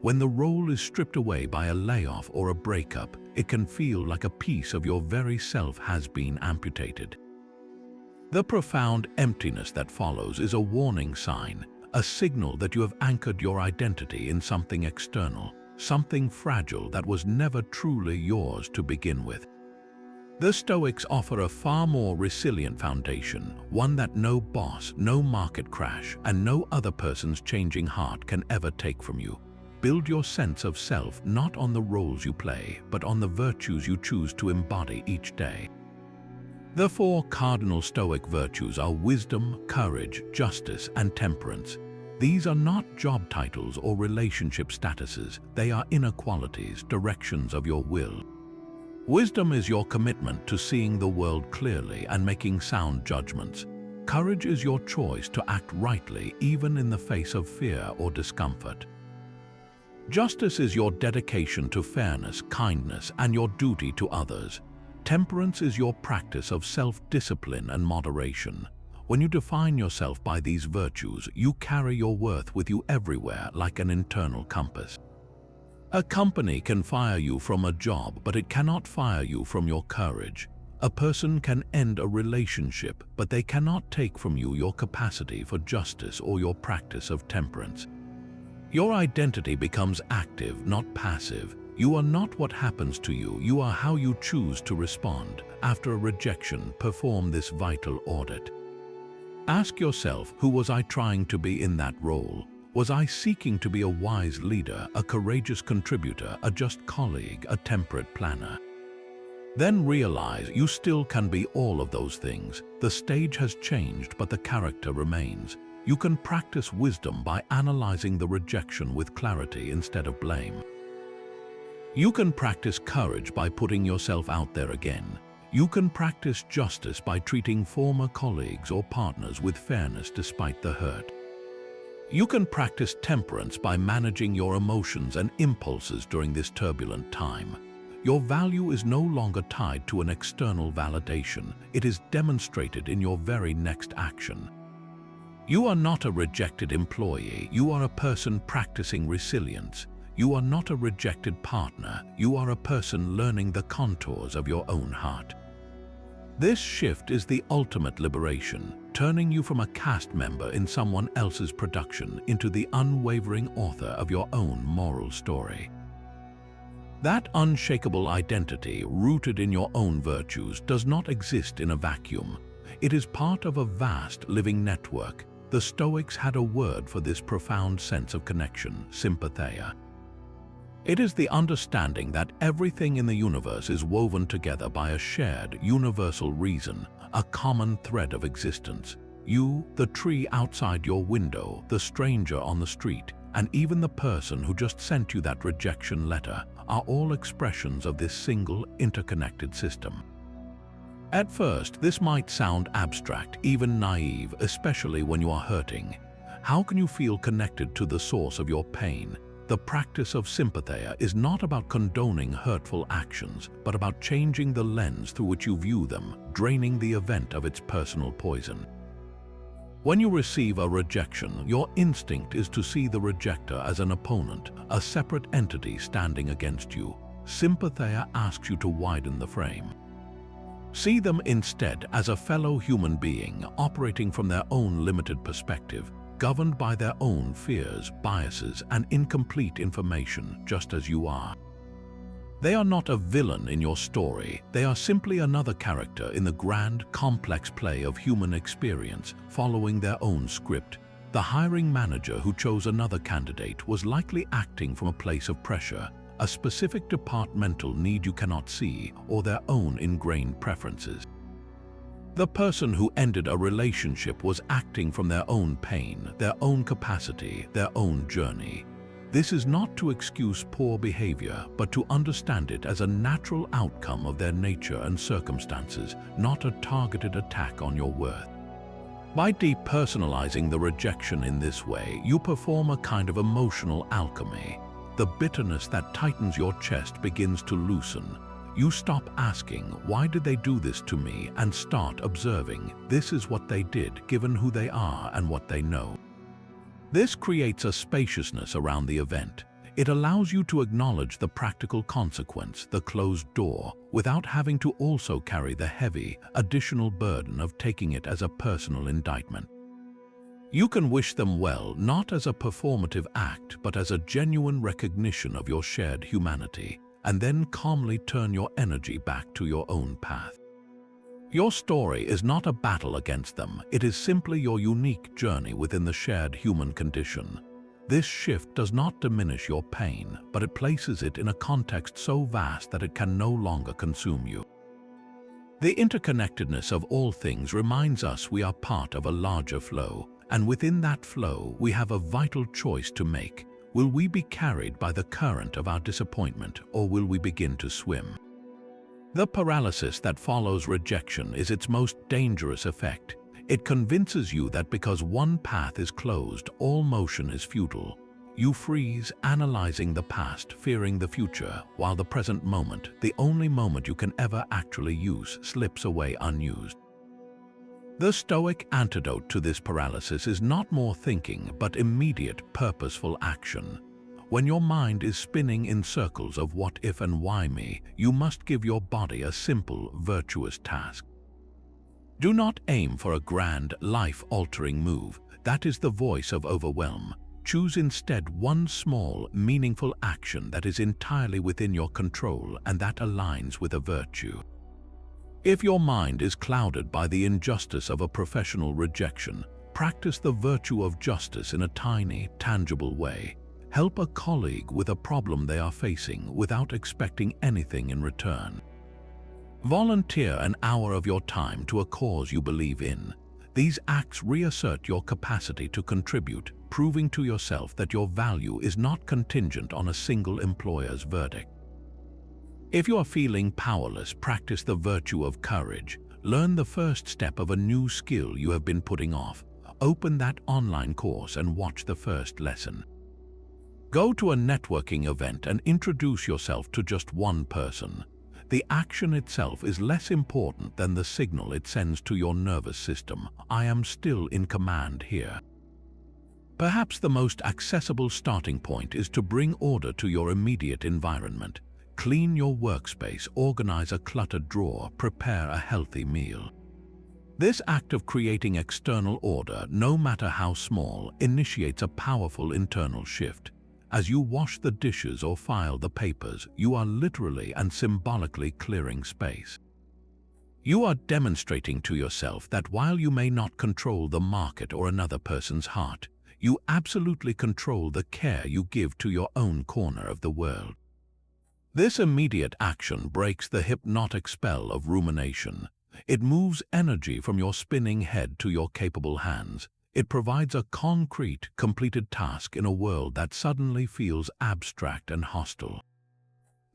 When the role is stripped away by a layoff or a breakup, it can feel like a piece of your very self has been amputated. The profound emptiness that follows is a warning sign, a signal that you have anchored your identity in something external, something fragile that was never truly yours to begin with. The Stoics offer a far more resilient foundation, one that no boss, no market crash, and no other person's changing heart can ever take from you. Build your sense of self not on the roles you play, but on the virtues you choose to embody each day. The four cardinal Stoic virtues are wisdom, courage, justice, and temperance. These are not job titles or relationship statuses, they are inner qualities, directions of your will. Wisdom is your commitment to seeing the world clearly and making sound judgments. Courage is your choice to act rightly even in the face of fear or discomfort. Justice is your dedication to fairness, kindness, and your duty to others. Temperance is your practice of self-discipline and moderation. When you define yourself by these virtues, you carry your worth with you everywhere like an internal compass. A company can fire you from a job, but it cannot fire you from your courage. A person can end a relationship, but they cannot take from you your capacity for justice or your practice of temperance. Your identity becomes active, not passive. You are not what happens to you, you are how you choose to respond. After a rejection, perform this vital audit. Ask yourself, who was I trying to be in that role? Was I seeking to be a wise leader, a courageous contributor, a just colleague, a temperate planner? Then realize you still can be all of those things. The stage has changed, but the character remains. You can practice wisdom by analyzing the rejection with clarity instead of blame. You can practice courage by putting yourself out there again. You can practice justice by treating former colleagues or partners with fairness despite the hurt. You can practice temperance by managing your emotions and impulses during this turbulent time. Your value is no longer tied to an external validation. It is demonstrated in your very next action. You are not a rejected employee. You are a person practicing resilience. You are not a rejected partner. You are a person learning the contours of your own heart. This shift is the ultimate liberation, turning you from a cast member in someone else's production into the unwavering author of your own moral story. That unshakable identity, rooted in your own virtues, does not exist in a vacuum. It is part of a vast living network. The Stoics had a word for this profound sense of connection: sympatheia. It is the understanding that everything in the universe is woven together by a shared, universal reason, a common thread of existence. You, the tree outside your window, the stranger on the street, and even the person who just sent you that rejection letter are all expressions of this single, interconnected system. At first, this might sound abstract, even naive, especially when you are hurting. How can you feel connected to the source of your pain? The practice of sympatheia is not about condoning hurtful actions, but about changing the lens through which you view them, draining the event of its personal poison. When you receive a rejection, your instinct is to see the rejecter as an opponent, a separate entity standing against you. Sympatheia asks you to widen the frame. See them instead as a fellow human being operating from their own limited perspective, governed by their own fears, biases, and incomplete information, just as you are. They are not a villain in your story. They are simply another character in the grand, complex play of human experience, following their own script. The hiring manager who chose another candidate was likely acting from a place of pressure, a specific departmental need you cannot see, or their own ingrained preferences. The person who ended a relationship was acting from their own pain, their own capacity, their own journey. This is not to excuse poor behavior, but to understand it as a natural outcome of their nature and circumstances, not a targeted attack on your worth. By depersonalizing the rejection in this way, you perform a kind of emotional alchemy. The bitterness that tightens your chest begins to loosen. You stop asking, "Why did they do this to me?" and start observing, "This is what they did, given who they are and what they know." This creates a spaciousness around the event. It allows you to acknowledge the practical consequence, the closed door, without having to also carry the heavy, additional burden of taking it as a personal indictment. You can wish them well, not as a performative act, but as a genuine recognition of your shared humanity, and then calmly turn your energy back to your own path. Your story is not a battle against them. It is simply your unique journey within the shared human condition. This shift does not diminish your pain, but it places it in a context so vast that it can no longer consume you. The interconnectedness of all things reminds us we are part of a larger flow, and within that flow we have a vital choice to make. Will we be carried by the current of our disappointment, or will we begin to swim? The paralysis that follows rejection is its most dangerous effect. It convinces you that because one path is closed, all motion is futile. You freeze, analyzing the past, fearing the future, while the present moment, the only moment you can ever actually use, slips away unused. The Stoic antidote to this paralysis is not more thinking, but immediate, purposeful action. When your mind is spinning in circles of what if and why me, you must give your body a simple, virtuous task. Do not aim for a grand, life-altering move. That is the voice of overwhelm. Choose instead one small, meaningful action that is entirely within your control and that aligns with a virtue. If your mind is clouded by the injustice of a professional rejection, practice the virtue of justice in a tiny, tangible way. Help a colleague with a problem they are facing without expecting anything in return. Volunteer an hour of your time to a cause you believe in. These acts reassert your capacity to contribute, proving to yourself that your value is not contingent on a single employer's verdict. If you are feeling powerless, practice the virtue of courage. Learn the first step of a new skill you have been putting off. open that online course and watch the first lesson. Go to a networking event and introduce yourself to just one person. The action itself is less important than the signal it sends to your nervous system. I am still in command here. Perhaps the most accessible starting point is to bring order to your immediate environment. Clean your workspace, organize a cluttered drawer, prepare a healthy meal. This act of creating external order, no matter how small, initiates a powerful internal shift. As you wash the dishes or file the papers, you are literally and symbolically clearing space. You are demonstrating to yourself that while you may not control the market or another person's heart, you absolutely control the care you give to your own corner of the world. This immediate action breaks the hypnotic spell of rumination. It moves energy from your spinning head to your capable hands. It provides a concrete, completed task in a world that suddenly feels abstract and hostile.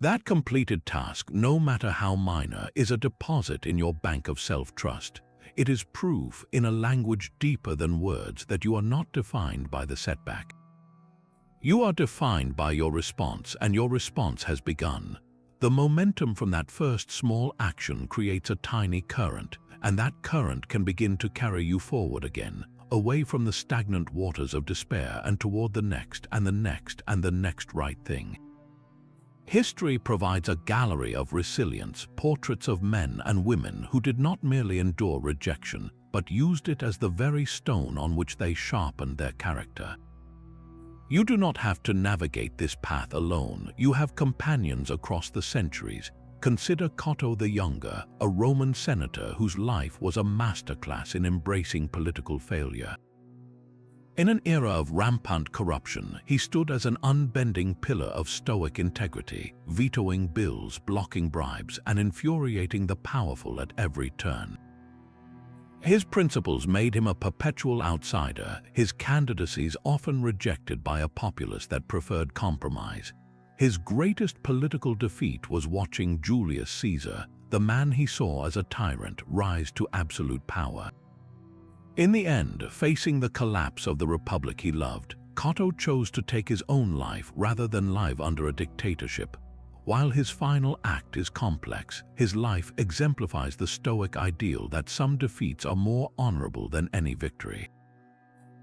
That completed task, no matter how minor, is a deposit in your bank of self-trust. It is proof, in a language deeper than words, that you are not defined by the setback. You are defined by your response, and your response has begun. The momentum from that first small action creates a tiny current, and that current can begin to carry you forward again, away from the stagnant waters of despair and toward the next and the next and the next right thing. History provides a gallery of resilience, portraits of men and women who did not merely endure rejection, but used it as the very stone on which they sharpened their character. You do not have to navigate this path alone. You have companions across the centuries. Consider Cato the Younger, a Roman senator whose life was a masterclass in embracing political failure. In an era of rampant corruption, he stood as an unbending pillar of Stoic integrity, vetoing bills, blocking bribes, and infuriating the powerful at every turn. His principles made him a perpetual outsider, his candidacies often rejected by a populace that preferred compromise. His greatest political defeat was watching Julius Caesar, the man he saw as a tyrant, rise to absolute power. In the end, facing the collapse of the republic he loved, Cato chose to take his own life rather than live under a dictatorship. While his final act is complex, his life exemplifies the Stoic ideal that some defeats are more honorable than any victory.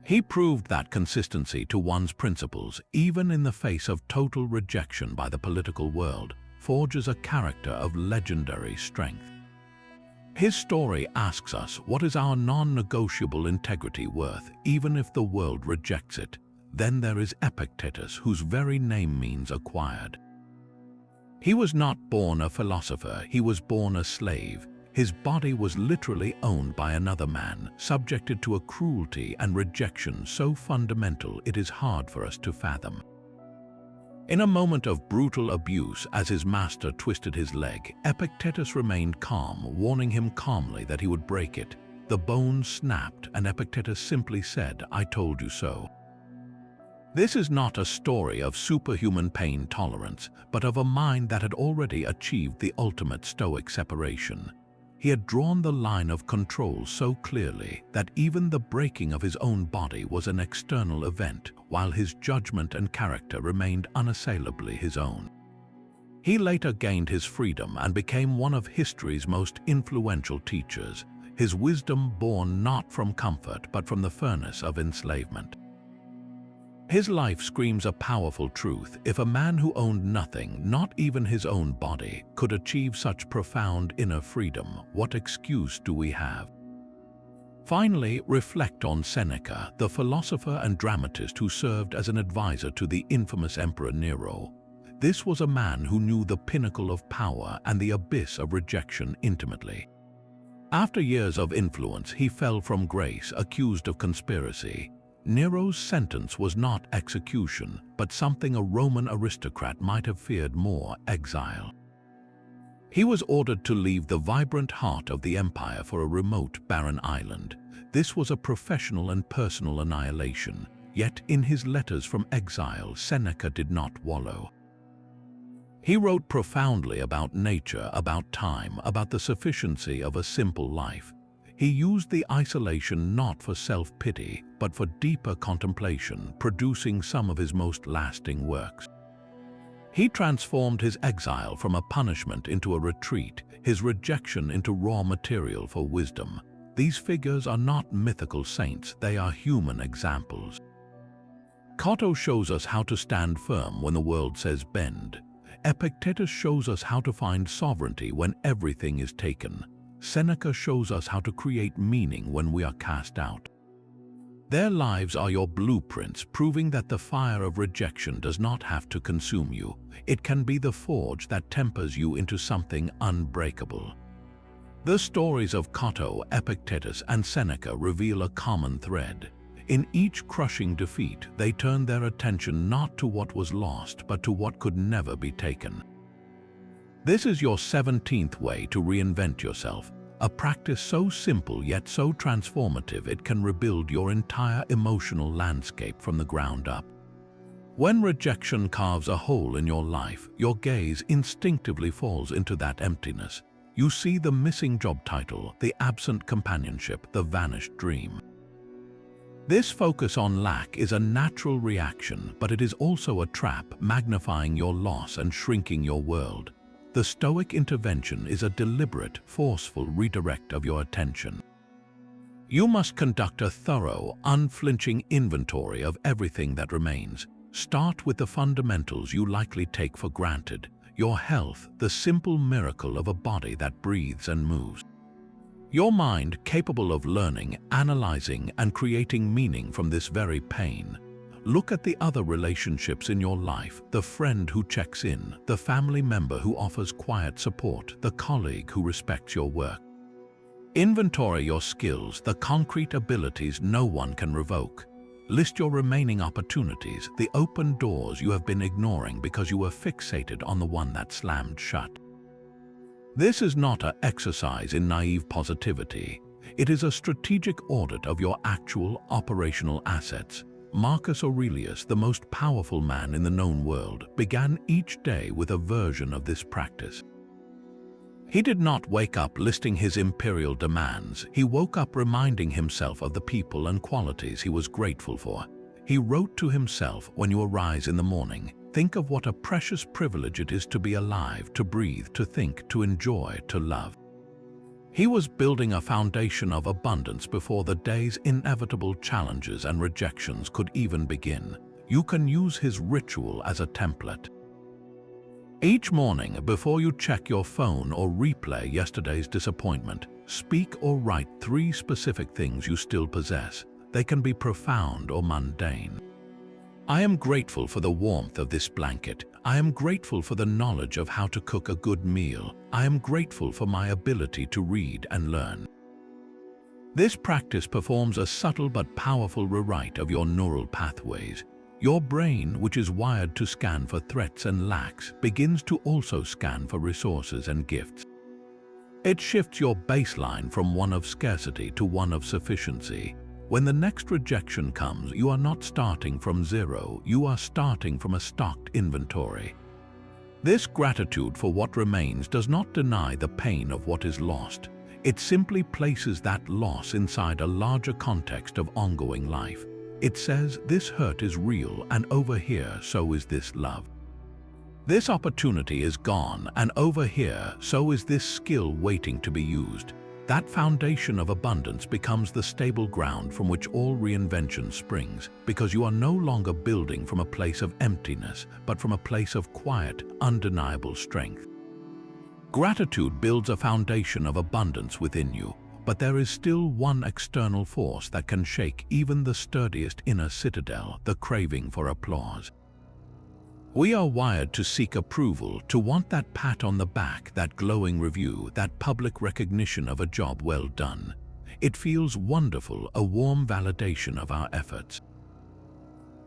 He proved that consistency to one's principles, even in the face of total rejection by the political world, forges a character of legendary strength. His story asks us, what is our non-negotiable integrity worth, even if the world rejects it? Then there is Epictetus, whose very name means acquired. He was not born a philosopher, he was born a slave. His body was literally owned by another man, subjected to a cruelty and rejection so fundamental it is hard for us to fathom. In a moment of brutal abuse, as his master twisted his leg, Epictetus remained calm, warning him calmly that he would break it. The bone snapped, and Epictetus simply said, "I told you so." This is not a story of superhuman pain tolerance, but of a mind that had already achieved the ultimate Stoic separation. He had drawn the line of control so clearly that even the breaking of his own body was an external event, while his judgment and character remained unassailably his own. He later gained his freedom and became one of history's most influential teachers, his wisdom born not from comfort but from the furnace of enslavement. His life screams a powerful truth. If a man who owned nothing, not even his own body, could achieve such profound inner freedom, what excuse do we have? Finally, reflect on Seneca, the philosopher and dramatist who served as an advisor to the infamous Emperor Nero. This was a man who knew the pinnacle of power and the abyss of rejection intimately. After years of influence, he fell from grace, accused of conspiracy. Nero's sentence was not execution, but something a Roman aristocrat might have feared more: exile. He was ordered to leave the vibrant heart of the empire for a remote, barren island. This was a professional and personal annihilation. Yet in his letters from exile, Seneca did not wallow. He wrote profoundly about nature, about time, about the sufficiency of a simple life. He used the isolation not for self-pity, but for deeper contemplation, producing some of his most lasting works. He transformed his exile from a punishment into a retreat, his rejection into raw material for wisdom. These figures are not mythical saints, they are human examples. Cotto shows us how to stand firm when the world says bend. Epictetus shows us how to find sovereignty when everything is taken. Seneca shows us how to create meaning when we are cast out. Their lives are your blueprints, proving that the fire of rejection does not have to consume you. It can be the forge that tempers you into something unbreakable. The stories of Cotto, Epictetus, and Seneca reveal a common thread. In each crushing defeat, they turned their attention not to what was lost, but to what could never be taken. This is your 17th way to reinvent yourself, a practice so simple yet so transformative it can rebuild your entire emotional landscape from the ground up. When rejection carves a hole in your life, your gaze instinctively falls into that emptiness. You see the missing job title, the absent companionship, the vanished dream. This focus on lack is a natural reaction, but it is also a trap, magnifying your loss and shrinking your world. The Stoic intervention is a deliberate, forceful redirect of your attention. You must conduct a thorough, unflinching inventory of everything that remains. Start with the fundamentals you likely take for granted: your health, the simple miracle of a body that breathes and moves. Your mind, capable of learning, analyzing, and creating meaning from this very pain. Look at the other relationships in your life: the friend who checks in, the family member who offers quiet support, the colleague who respects your work. Inventory your skills, the concrete abilities no one can revoke. List your remaining opportunities, the open doors you have been ignoring because you were fixated on the one that slammed shut. This is not an exercise in naive positivity. It is a strategic audit of your actual operational assets. Marcus Aurelius, the most powerful man in the known world, began each day with a version of this practice. He did not wake up listing his imperial demands. He woke up reminding himself of the people and qualities he was grateful for. He wrote to himself, "When you arise in the morning, think of what a precious privilege it is to be alive, to breathe, to think, to enjoy, to love." He was building a foundation of abundance before the day's inevitable challenges and rejections could even begin. You can use his ritual as a template. Each morning, before you check your phone or replay yesterday's disappointment, speak or write 3 specific things you still possess. They can be profound or mundane. I am grateful for the warmth of this blanket. I am grateful for the knowledge of how to cook a good meal. I am grateful for my ability to read and learn. This practice performs a subtle but powerful rewrite of your neural pathways. Your brain, which is wired to scan for threats and lacks, begins to also scan for resources and gifts. It shifts your baseline from one of scarcity to one of sufficiency. When the next rejection comes, you are not starting from zero, you are starting from a stocked inventory. This gratitude for what remains does not deny the pain of what is lost. It simply places that loss inside a larger context of ongoing life. It says, this hurt is real, and over here, so is this love. This opportunity is gone, and over here, so is this skill waiting to be used. That foundation of abundance becomes the stable ground from which all reinvention springs, because you are no longer building from a place of emptiness, but from a place of quiet, undeniable strength. Gratitude builds a foundation of abundance within you, but there is still one external force that can shake even the sturdiest inner citadel: the craving for applause. We are wired to seek approval, to want that pat on the back, that glowing review, that public recognition of a job well done. It feels wonderful, a warm validation of our efforts.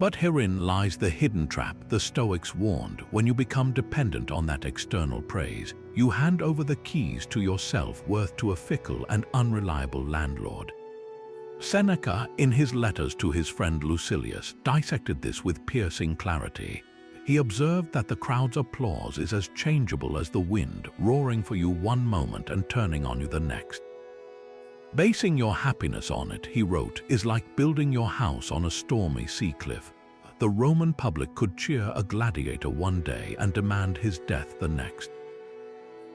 But herein lies the hidden trap. The Stoics warned: when you become dependent on that external praise, you hand over the keys to your self-worth to a fickle and unreliable landlord. Seneca, in his letters to his friend Lucilius, dissected this with piercing clarity. He observed that the crowd's applause is as changeable as the wind, roaring for you one moment and turning on you the next. Basing your happiness on it, he wrote, is like building your house on a stormy sea cliff. The Roman public could cheer a gladiator one day and demand his death the next.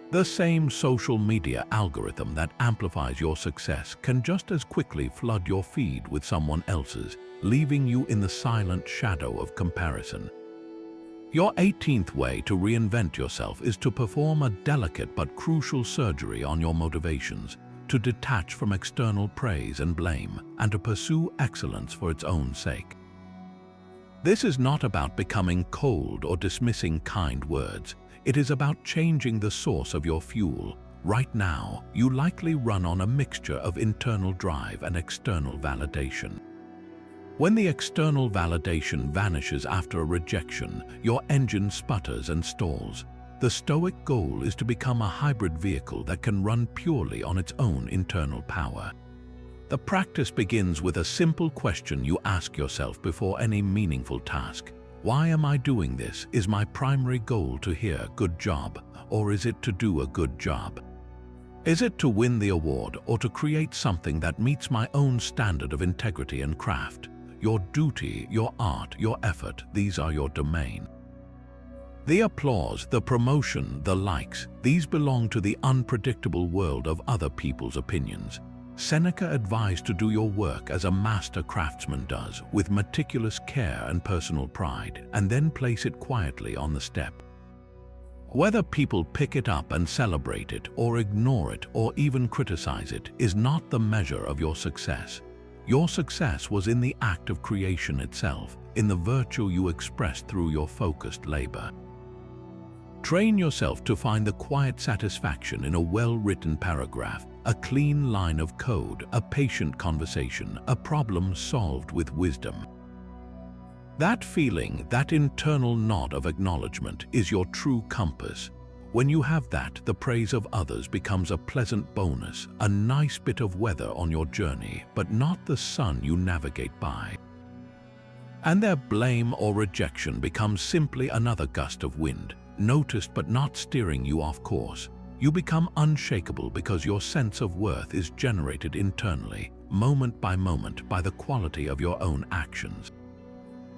The same social media algorithm that amplifies your success can just as quickly flood your feed with someone else's, leaving you in the silent shadow of comparison. Your 18th way to reinvent yourself is to perform a delicate but crucial surgery on your motivations, to detach from external praise and blame, and to pursue excellence for its own sake. This is not about becoming cold or dismissing kind words. It is about changing the source of your fuel. Right now, you likely run on a mixture of internal drive and external validation. When the external validation vanishes after a rejection, your engine sputters and stalls. The Stoic goal is to become a hybrid vehicle that can run purely on its own internal power. The practice begins with a simple question you ask yourself before any meaningful task. Why am I doing this? Is my primary goal to hear "good job," or is it to do a good job? Is it to win the award or to create something that meets my own standard of integrity and craft? Your duty, your art, your effort, these are your domain. The applause, the promotion, the likes, these belong to the unpredictable world of other people's opinions. Seneca advised to do your work as a master craftsman does, with meticulous care and personal pride, and then place it quietly on the step. Whether people pick it up and celebrate it, or ignore it, or even criticize it, is not the measure of your success. Your success was in the act of creation itself, in the virtue you expressed through your focused labor. Train yourself to find the quiet satisfaction in a well-written paragraph, a clean line of code, a patient conversation, a problem solved with wisdom. That feeling, that internal nod of acknowledgement, is your true compass. When you have that, the praise of others becomes a pleasant bonus, a nice bit of weather on your journey, but not the sun you navigate by. And their blame or rejection becomes simply another gust of wind, noticed but not steering you off course. You become unshakable because your sense of worth is generated internally, moment by moment, by the quality of your own actions.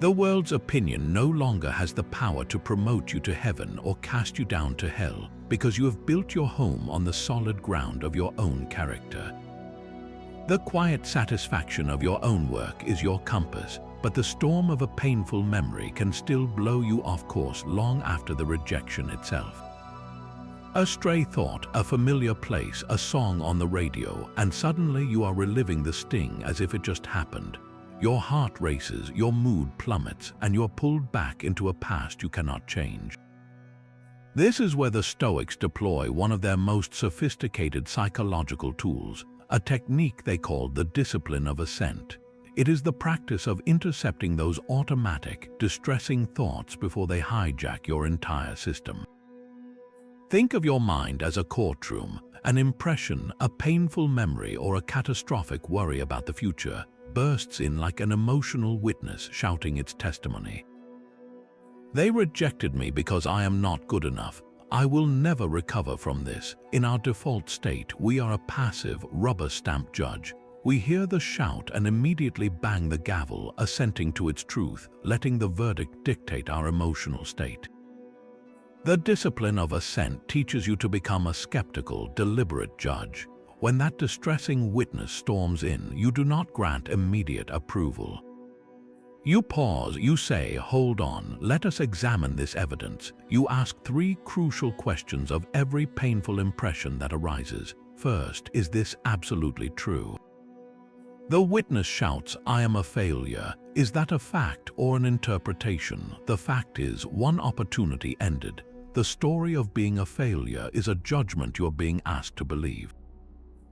The world's opinion no longer has the power to promote you to heaven or cast you down to hell, because you have built your home on the solid ground of your own character. The quiet satisfaction of your own work is your compass, but the storm of a painful memory can still blow you off course long after the rejection itself. A stray thought, a familiar place, a song on the radio, and suddenly you are reliving the sting as if it just happened. Your heart races, your mood plummets, and you're pulled back into a past you cannot change. This is where the Stoics deploy one of their most sophisticated psychological tools, a technique they call the discipline of assent. It is the practice of intercepting those automatic, distressing thoughts before they hijack your entire system. Think of your mind as a courtroom. An impression, a painful memory, or a catastrophic worry about the future bursts in like an emotional witness shouting its testimony. They rejected me because I am not good enough. I will never recover from this. In our default state, we are a passive, rubber-stamped judge. We hear the shout and immediately bang the gavel, assenting to its truth, letting the verdict dictate our emotional state. The discipline of assent teaches you to become a skeptical, deliberate judge. When that distressing witness storms in, you do not grant immediate approval. You pause, you say, "Hold on, let us examine this evidence." You ask three crucial questions of every painful impression that arises. First, is this absolutely true? The witness shouts, "I am a failure." Is that a fact or an interpretation? The fact is, one opportunity ended. The story of being a failure is a judgment you are being asked to believe.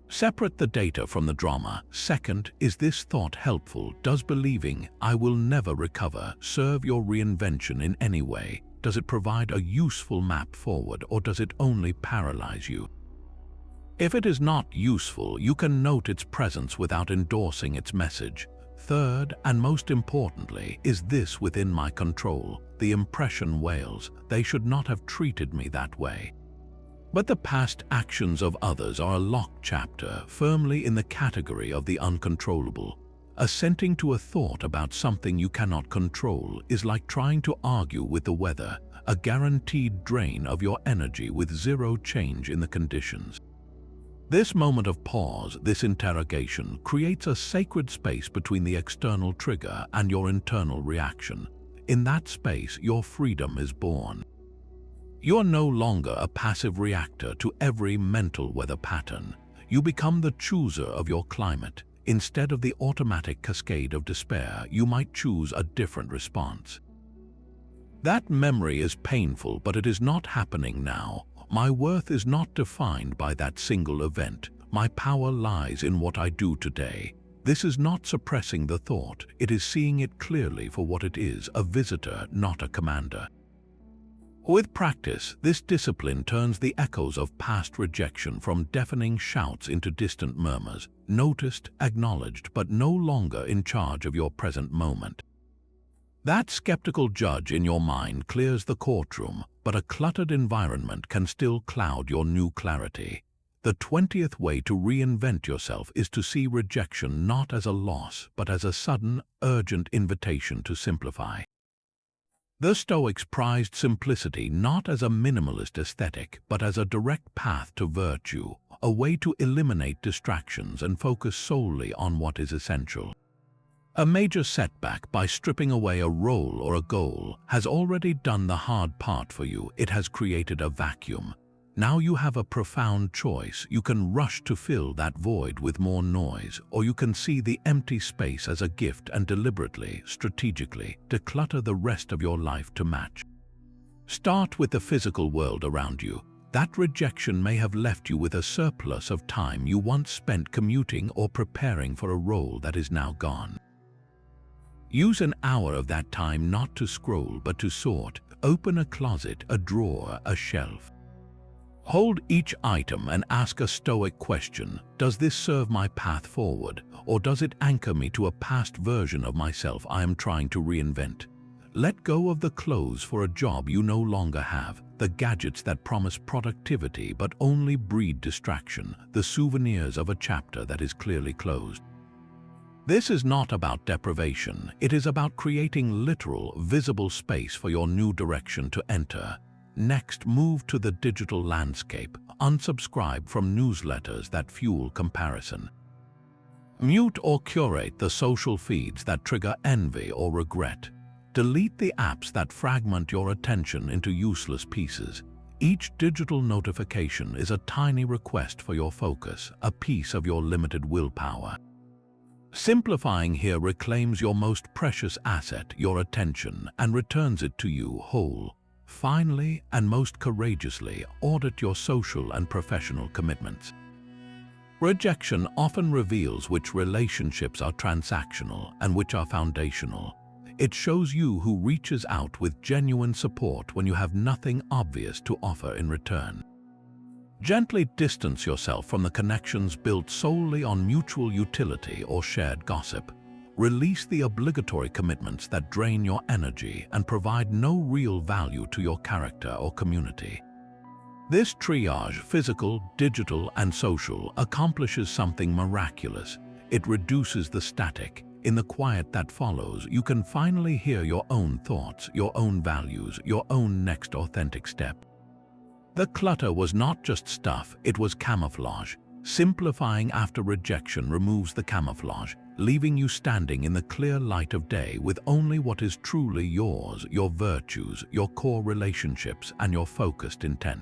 Separate the data from the drama. Second, is this thought helpful? Does believing, "I will never recover," serve your reinvention in any way? Does it provide a useful map forward, or does it only paralyze you? If it is not useful, you can note its presence without endorsing its message. Third, and most importantly, is this within my control? The impression wails, "They should not have treated me that way." But the past actions of others are a locked chapter, firmly in the category of the uncontrollable. Assenting to a thought about something you cannot control is like trying to argue with the weather, a guaranteed drain of your energy with zero change in the conditions. This moment of pause, this interrogation, creates a sacred space between the external trigger and your internal reaction. In that space, your freedom is born. You are no longer a passive reactor to every mental weather pattern. You become the chooser of your climate. Instead of the automatic cascade of despair, you might choose a different response. That memory is painful, but it is not happening now. My worth is not defined by that single event. My power lies in what I do today. This is not suppressing the thought. It is seeing it clearly for what it is, a visitor, not a commander. With practice, this discipline turns the echoes of past rejection from deafening shouts into distant murmurs, noticed, acknowledged, but no longer in charge of your present moment. That skeptical judge in your mind clears the courtroom, but a cluttered environment can still cloud your new clarity. The 20th way to reinvent yourself is to see rejection not as a loss, but as a sudden, urgent invitation to simplify. The Stoics prized simplicity not as a minimalist aesthetic, but as a direct path to virtue, a way to eliminate distractions and focus solely on what is essential. A major setback, by stripping away a role or a goal, has already done the hard part for you. It has created a vacuum. Now you have a profound choice. You can rush to fill that void with more noise, or you can see the empty space as a gift and deliberately, strategically, declutter the rest of your life to match. Start with the physical world around you. That rejection may have left you with a surplus of time you once spent commuting or preparing for a role that is now gone. Use an hour of that time not to scroll but to sort. Open a closet, a drawer, a shelf. Hold each item and ask a Stoic question. Does this serve my path forward, or does it anchor me to a past version of myself I am trying to reinvent? Let go of the clothes for a job you no longer have, the gadgets that promise productivity but only breed distraction, the souvenirs of a chapter that is clearly closed. This is not about deprivation. It is about creating literal, visible space for your new direction to enter. Next, move to the digital landscape. Unsubscribe from newsletters that fuel comparison. Mute or curate the social feeds that trigger envy or regret. Delete the apps that fragment your attention into useless pieces. Each digital notification is a tiny request for your focus, a piece of your limited willpower. Simplifying here reclaims your most precious asset, your attention, and returns it to you whole. Finally, and most courageously, audit your social and professional commitments. Rejection often reveals which relationships are transactional and which are foundational. It shows you who reaches out with genuine support when you have nothing obvious to offer in return. Gently distance yourself from the connections built solely on mutual utility or shared gossip. Release the obligatory commitments that drain your energy and provide no real value to your character or community. This triage, physical, digital, and social, accomplishes something miraculous. It reduces the static. In the quiet that follows, you can finally hear your own thoughts, your own values, your own next authentic step. The clutter was not just stuff, it was camouflage. Simplifying after rejection removes the camouflage, leaving you standing in the clear light of day with only what is truly yours, your virtues, your core relationships, and your focused intent.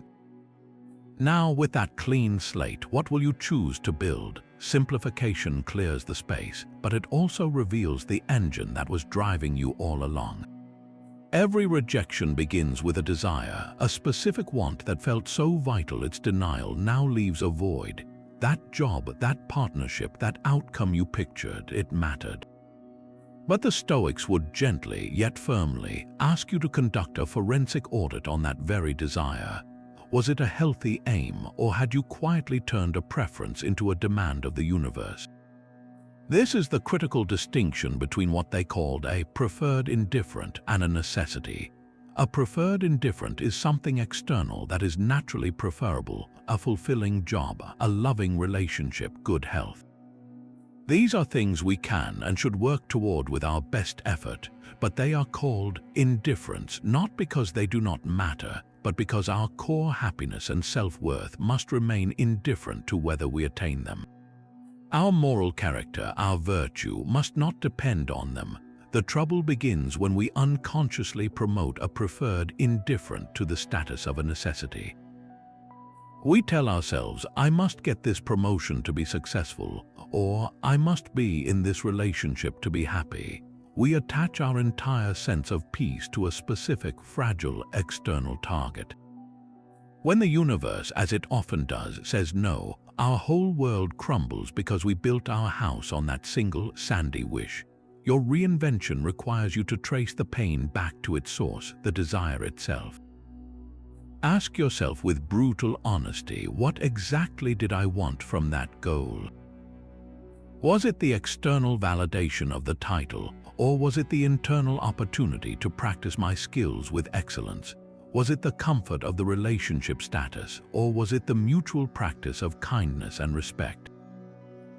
Now, with that clean slate, what will you choose to build? Simplification clears the space, but it also reveals the engine that was driving you all along. Every rejection begins with a desire, a specific want that felt so vital its denial now leaves a void. That job, that partnership, that outcome you pictured, it mattered. But the Stoics would gently, yet firmly, ask you to conduct a forensic audit on that very desire. Was it a healthy aim, or had you quietly turned a preference into a demand of the universe? This is the critical distinction between what they called a preferred indifferent and a necessity. A preferred indifferent is something external that is naturally preferable, a fulfilling job, a loving relationship, good health. These are things we can and should work toward with our best effort, but they are called indifference not because they do not matter, but because our core happiness and self-worth must remain indifferent to whether we attain them. Our moral character, our virtue, must not depend on them. The trouble begins when we unconsciously promote a preferred indifferent to the status of a necessity. We tell ourselves, I must get this promotion to be successful, or I must be in this relationship to be happy. We attach our entire sense of peace to a specific, fragile external target. When the universe, as it often does, says no, our whole world crumbles because we built our house on that single, sandy wish. Your reinvention requires you to trace the pain back to its source, the desire itself. Ask yourself with brutal honesty, what exactly did I want from that goal? Was it the external validation of the title, or was it the internal opportunity to practice my skills with excellence? Was it the comfort of the relationship status, or was it the mutual practice of kindness and respect?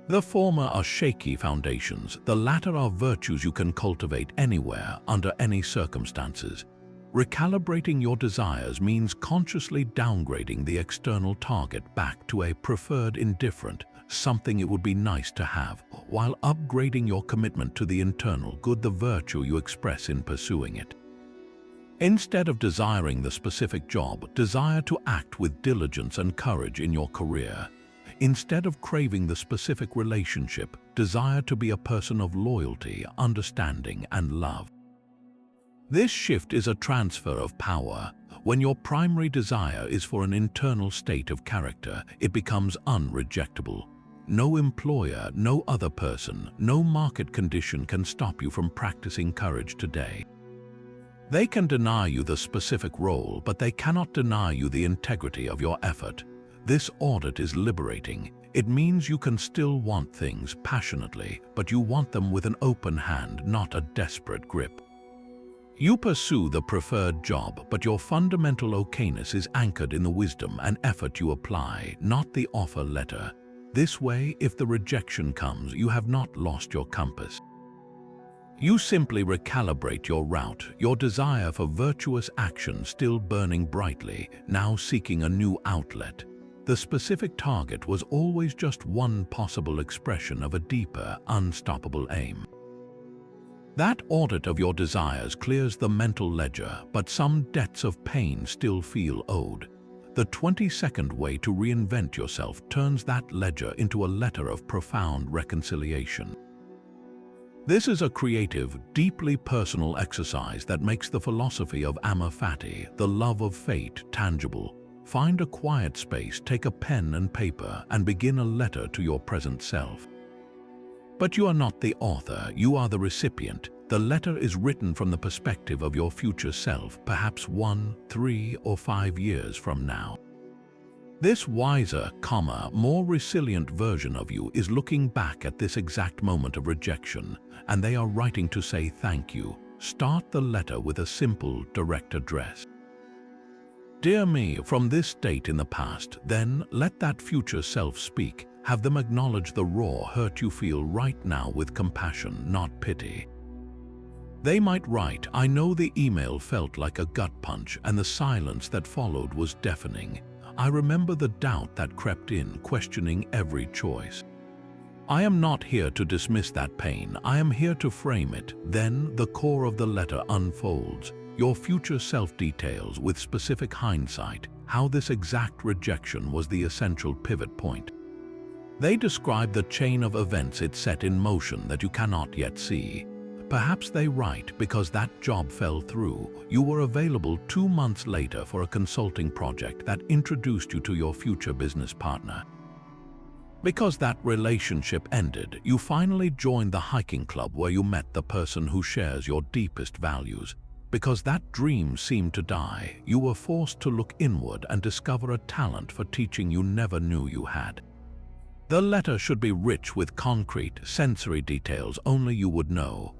The former are shaky foundations, the latter are virtues you can cultivate anywhere, under any circumstances. Recalibrating your desires means consciously downgrading the external target back to a preferred indifferent, something it would be nice to have, while upgrading your commitment to the internal good, the virtue you express in pursuing it. Instead of desiring the specific job, desire to act with diligence and courage in your career. Instead of craving the specific relationship, desire to be a person of loyalty, understanding, and love. This shift is a transfer of power. When your primary desire is for an internal state of character, it becomes unrejectable. No employer, no other person, no market condition can stop you from practicing courage today. They can deny you the specific role, but they cannot deny you the integrity of your effort. This audit is liberating. It means you can still want things passionately, but you want them with an open hand, not a desperate grip. You pursue the preferred job, but your fundamental okayness is anchored in the wisdom and effort you apply, not the offer letter. This way, if the rejection comes, you have not lost your compass. You simply recalibrate your route, your desire for virtuous action still burning brightly, now seeking a new outlet. The specific target was always just one possible expression of a deeper, unstoppable aim. That audit of your desires clears the mental ledger, but some debts of pain still feel owed. The 20-second way to reinvent yourself turns that ledger into a letter of profound reconciliation. This is a creative, deeply personal exercise that makes the philosophy of amor fati, the love of fate, tangible. Find a quiet space, take a pen and paper, and begin a letter to your present self. But you are not the author, you are the recipient. The letter is written from the perspective of your future self, perhaps 1, 3, or 5 years from now. This wiser, more resilient version of you is looking back at this exact moment of rejection, and they are writing to say thank you. Start the letter with a simple, direct address. Dear me, from this date in the past, then let that future self speak. Have them acknowledge the raw hurt you feel right now with compassion, not pity. They might write, I know the email felt like a gut punch and the silence that followed was deafening. I remember the doubt that crept in, questioning every choice. I am not here to dismiss that pain, I am here to frame it. Then the core of the letter unfolds. Your future self details with specific hindsight how this exact rejection was the essential pivot point. They describe the chain of events it set in motion that you cannot yet see. Perhaps they write, because that job fell through, you were available 2 months later for a consulting project that introduced you to your future business partner. Because that relationship ended, you finally joined the hiking club where you met the person who shares your deepest values. Because that dream seemed to die, you were forced to look inward and discover a talent for teaching you never knew you had. The letter should be rich with concrete, sensory details only you would know.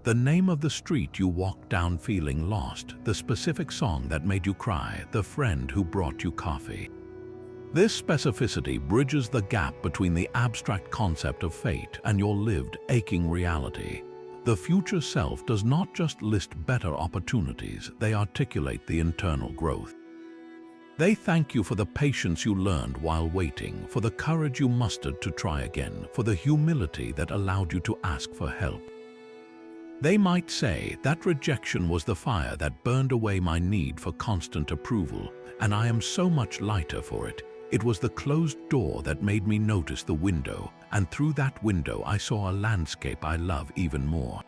the name of the street you walked down feeling lost, the specific song that made you cry, the friend who brought you coffee. This specificity bridges the gap between the abstract concept of fate and your lived, aching reality. The future self does not just list better opportunities, they articulate the internal growth. They thank you for the patience you learned while waiting, for the courage you mustered to try again, for the humility that allowed you to ask for help. They might say that rejection was the fire that burned away my need for constant approval, and I am so much lighter for it. It was the closed door that made me notice the window, and through that window I saw a landscape I love even more.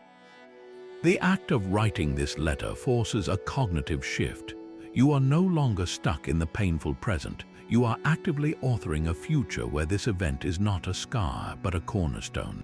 The act of writing this letter forces a cognitive shift. You are no longer stuck in the painful present. You are actively authoring a future where this event is not a scar, but a cornerstone.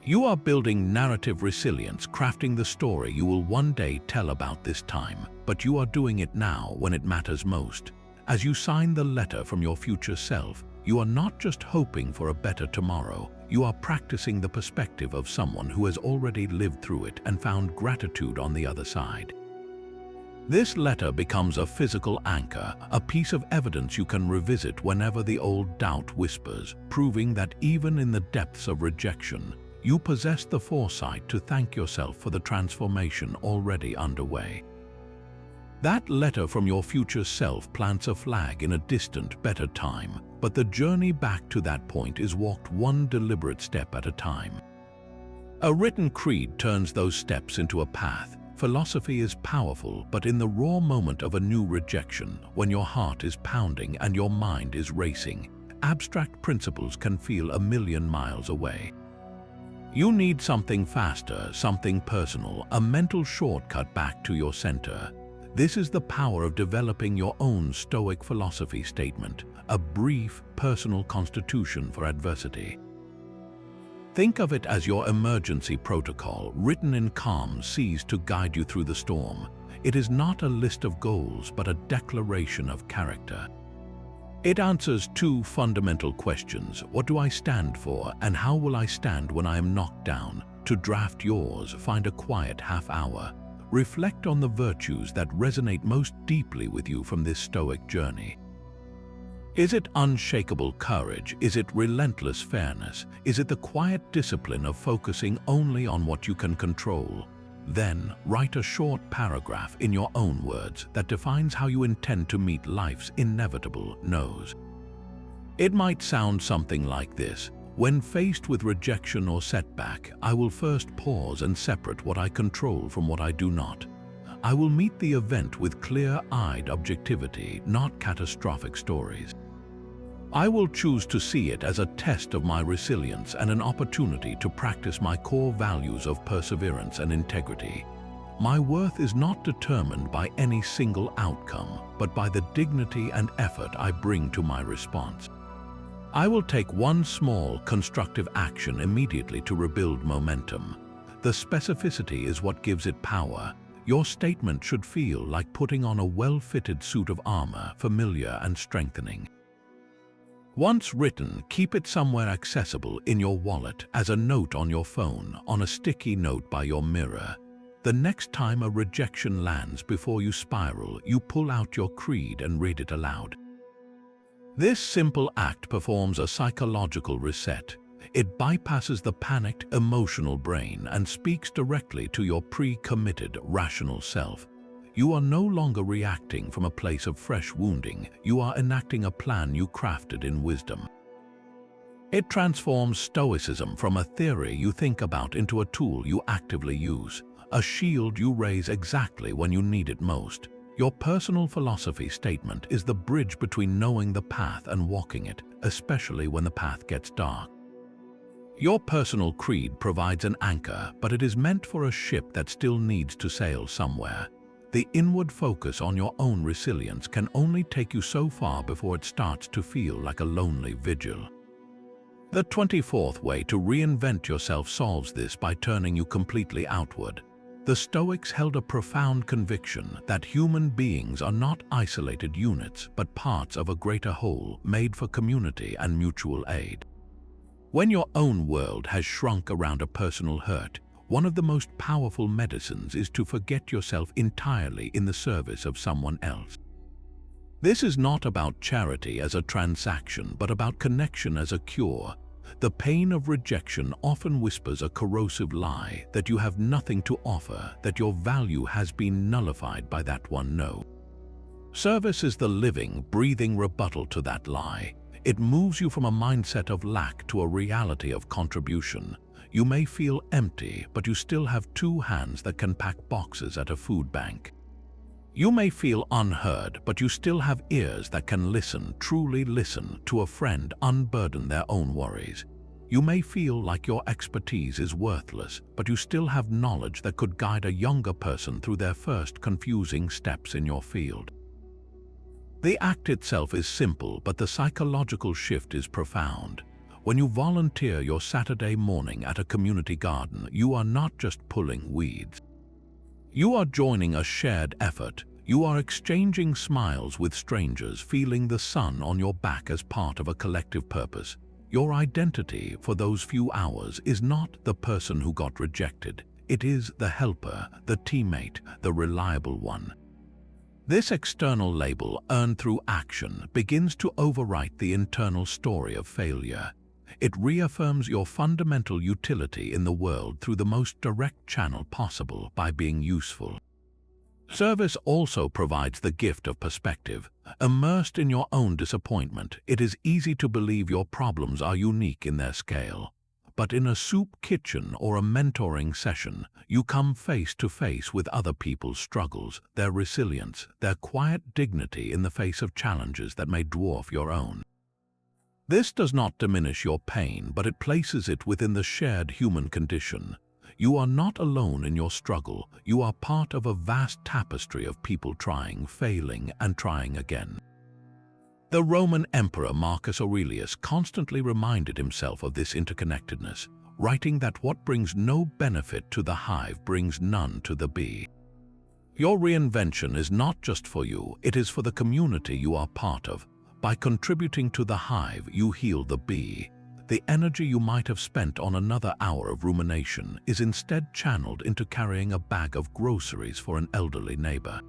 You are building narrative resilience, crafting the story you will one day tell about this time, but you are doing it now when it matters most. As you sign the letter from your future self, you are not just hoping for a better tomorrow, you are practicing the perspective of someone who has already lived through it and found gratitude on the other side. This letter becomes a physical anchor, a piece of evidence you can revisit whenever the old doubt whispers, proving that even in the depths of rejection, you possess the foresight to thank yourself for the transformation already underway. That letter from your future self plants a flag in a distant, better time, but the journey back to that point is walked one deliberate step at a time. A written creed turns those steps into a path. Philosophy is powerful, but in the raw moment of a new rejection, when your heart is pounding and your mind is racing, abstract principles can feel a million miles away. You need something faster, something personal, a mental shortcut back to your center. This is the power of developing your own Stoic philosophy statement, a brief, personal constitution for adversity. Think of it as your emergency protocol, written in calm seas to guide you through the storm. It is not a list of goals, but a declaration of character. It answers two fundamental questions: what do I stand for, and how will I stand when I am knocked down? To draft yours, find a quiet half hour. Reflect on the virtues that resonate most deeply with you from this Stoic journey. Is it unshakable courage? Is it relentless fairness? Is it the quiet discipline of focusing only on what you can control? Then, write a short paragraph in your own words that defines how you intend to meet life's inevitable no's. It might sound something like this: when faced with rejection or setback, I will first pause and separate what I control from what I do not. I will meet the event with clear-eyed objectivity, not catastrophic stories. I will choose to see it as a test of my resilience and an opportunity to practice my core values of perseverance and integrity. My worth is not determined by any single outcome, but by the dignity and effort I bring to my response. I will take one small, constructive action immediately to rebuild momentum. The specificity is what gives it power. Your statement should feel like putting on a well-fitted suit of armor, familiar and strengthening. Once written, keep it somewhere accessible in your wallet, as a note on your phone, on a sticky note by your mirror. The next time a rejection lands before you spiral, you pull out your creed and read it aloud. This simple act performs a psychological reset. It bypasses the panicked, emotional brain and speaks directly to your pre-committed, rational self. You are no longer reacting from a place of fresh wounding. You are enacting a plan you crafted in wisdom. It transforms Stoicism from a theory you think about into a tool you actively use, a shield you raise exactly when you need it most. Your personal philosophy statement is the bridge between knowing the path and walking it, especially when the path gets dark. Your personal creed provides an anchor, but it is meant for a ship that still needs to sail somewhere. The inward focus on your own resilience can only take you so far before it starts to feel like a lonely vigil. The 24th way to reinvent yourself solves this by turning you completely outward. The Stoics held a profound conviction that human beings are not isolated units, but parts of a greater whole made for community and mutual aid. When your own world has shrunk around a personal hurt, One of the most powerful medicines is to forget yourself entirely in the service of someone else. This is not about charity as a transaction, but about connection as a cure. The pain of rejection often whispers a corrosive lie that you have nothing to offer, that your value has been nullified by that one no. Service is the living, breathing rebuttal to that lie. It moves you from a mindset of lack to a reality of contribution. You may feel empty, but you still have two hands that can pack boxes at a food bank. You may feel unheard, but you still have ears that can listen, truly listen, to a friend unburden their own worries. You may feel like your expertise is worthless, but you still have knowledge that could guide a younger person through their first confusing steps in your field. The act itself is simple, but the psychological shift is profound. When you volunteer your Saturday morning at a community garden, you are not just pulling weeds. You are joining a shared effort. You are exchanging smiles with strangers, feeling the sun on your back as part of a collective purpose. Your identity for those few hours is not the person who got rejected. It is the helper, the teammate, the reliable one. This external label, earned through action, begins to overwrite the internal story of failure. It reaffirms your fundamental utility in the world through the most direct channel possible, by being useful. Service also provides the gift of perspective. Immersed in your own disappointment, it is easy to believe your problems are unique in their scale. But in a soup kitchen or a mentoring session, you come face to face with other people's struggles, their resilience, their quiet dignity in the face of challenges that may dwarf your own. This does not diminish your pain, but it places it within the shared human condition. You are not alone in your struggle. You are part of a vast tapestry of people trying, failing, and trying again. The Roman Emperor Marcus Aurelius constantly reminded himself of this interconnectedness, writing that what brings no benefit to the hive brings none to the bee. Your reinvention is not just for you, it is for the community you are part of. By contributing to the hive, you heal the bee. The energy you might have spent on another hour of rumination is instead channeled into carrying a bag of groceries for an elderly neighbor.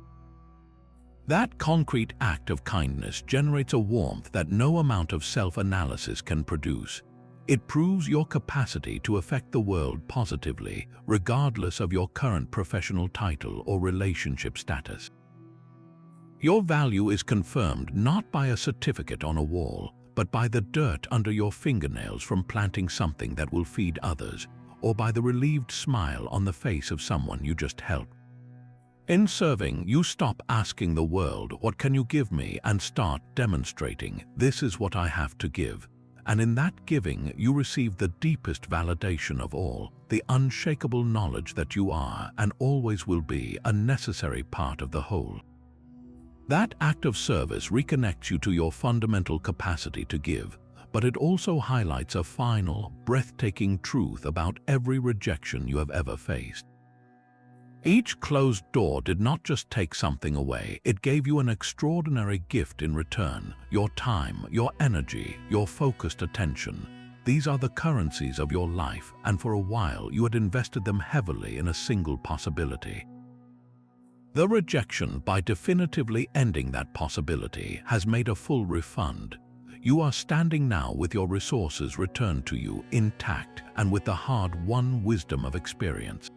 That concrete act of kindness generates a warmth that no amount of self-analysis can produce. It proves your capacity to affect the world positively, regardless of your current professional title or relationship status. Your value is confirmed not by a certificate on a wall, but by the dirt under your fingernails from planting something that will feed others, or by the relieved smile on the face of someone you just helped. In serving, you stop asking the world, "What can you give me?" and start demonstrating, "This is what I have to give." And in that giving, you receive the deepest validation of all, the unshakable knowledge that you are, and always will be, a necessary part of the whole. That act of service reconnects you to your fundamental capacity to give, but it also highlights a final, breathtaking truth about every rejection you have ever faced. Each closed door did not just take something away, it gave you an extraordinary gift in return: your time, your energy, your focused attention. These are the currencies of your life, and for a while you had invested them heavily in a single possibility. The rejection, by definitively ending that possibility, has made a full refund. You are standing now with your resources returned to you intact and with the hard-won wisdom of experience.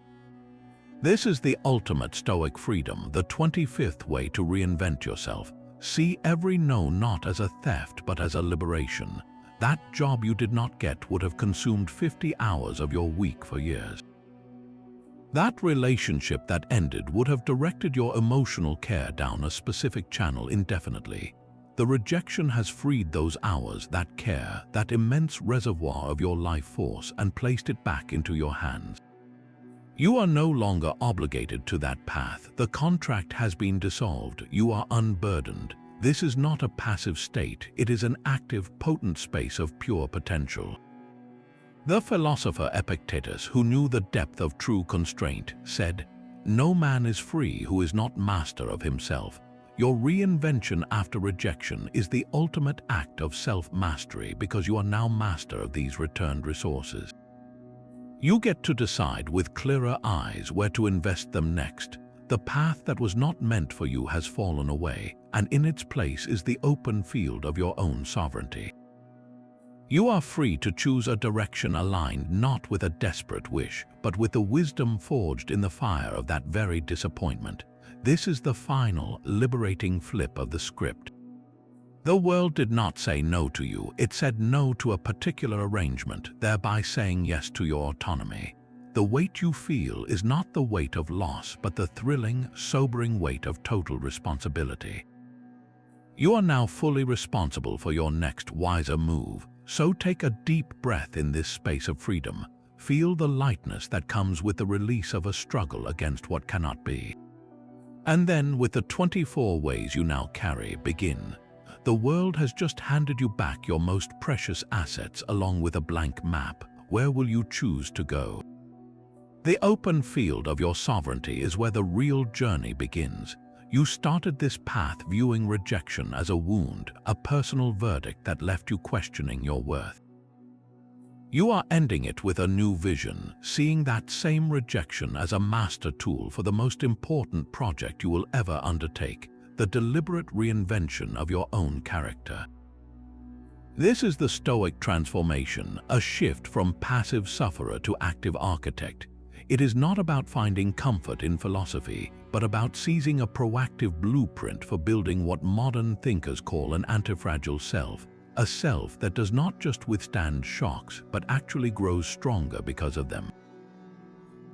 This is the ultimate Stoic freedom, the 25th way to reinvent yourself. See every no not as a theft but as a liberation. That job you did not get would have consumed 50 hours of your week for years. That relationship that ended would have directed your emotional care down a specific channel indefinitely. The rejection has freed those hours, that care, that immense reservoir of your life force, and placed it back into your hands. You are no longer obligated to that path. The contract has been dissolved. You are unburdened. This is not a passive state. It is an active, potent space of pure potential. The philosopher Epictetus, who knew the depth of true constraint, said, "No man is free who is not master of himself." Your reinvention after rejection is the ultimate act of self-mastery, because you are now master of these returned resources. You get to decide with clearer eyes where to invest them next. The path that was not meant for you has fallen away, and in its place is the open field of your own sovereignty. You are free to choose a direction aligned not with a desperate wish, but with the wisdom forged in the fire of that very disappointment. This is the final, liberating flip of the script. The world did not say no to you, it said no to a particular arrangement, thereby saying yes to your autonomy. The weight you feel is not the weight of loss, but the thrilling, sobering weight of total responsibility. You are now fully responsible for your next wiser move, so take a deep breath in this space of freedom. Feel the lightness that comes with the release of a struggle against what cannot be. And then, with the 24 ways you now carry, begin. The world has just handed you back your most precious assets along with a blank map. Where will you choose to go? The open field of your sovereignty is where the real journey begins. You started this path viewing rejection as a wound, a personal verdict that left you questioning your worth. You are ending it with a new vision, seeing that same rejection as a master tool for the most important project you will ever undertake, the deliberate reinvention of your own character. This is the Stoic transformation, a shift from passive sufferer to active architect. It is not about finding comfort in philosophy, but about seizing a proactive blueprint for building what modern thinkers call an antifragile self, a self that does not just withstand shocks, but actually grows stronger because of them.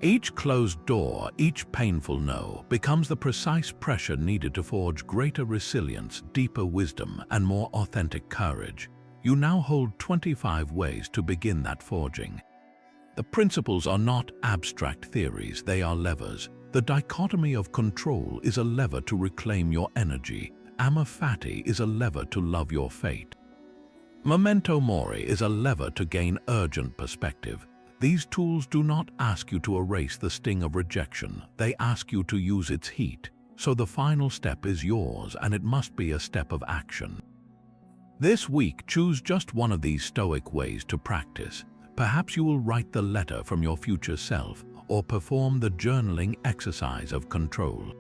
Each closed door, each painful no, becomes the precise pressure needed to forge greater resilience, deeper wisdom, and more authentic courage. You now hold 25 ways to begin that forging. The principles are not abstract theories, they are levers. The dichotomy of control is a lever to reclaim your energy. Amor fati is a lever to love your fate. Memento mori is a lever to gain urgent perspective. These tools do not ask you to erase the sting of rejection, they ask you to use its heat. So the final step is yours, and it must be a step of action. This week, choose just one of these Stoic ways to practice. Perhaps you will write the letter from your future self, or perform the journaling exercise of control.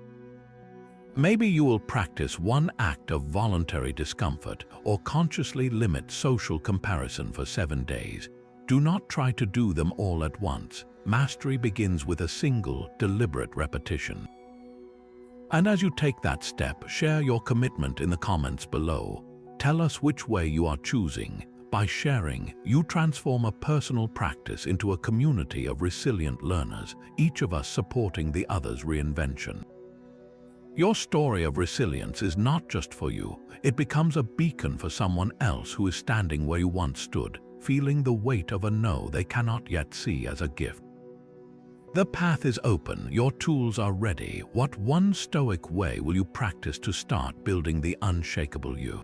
Maybe you will practice one act of voluntary discomfort, or consciously limit social comparison for 7 days. Do not try to do them all at once. Mastery begins with a single, deliberate repetition. And as you take that step, share your commitment in the comments below. Tell us which way you are choosing. By sharing, you transform a personal practice into a community of resilient learners, each of us supporting the other's reinvention. Your story of resilience is not just for you, it becomes a beacon for someone else who is standing where you once stood, feeling the weight of a no they cannot yet see as a gift. The path is open, your tools are ready. What one Stoic way will you practice to start building the unshakable you?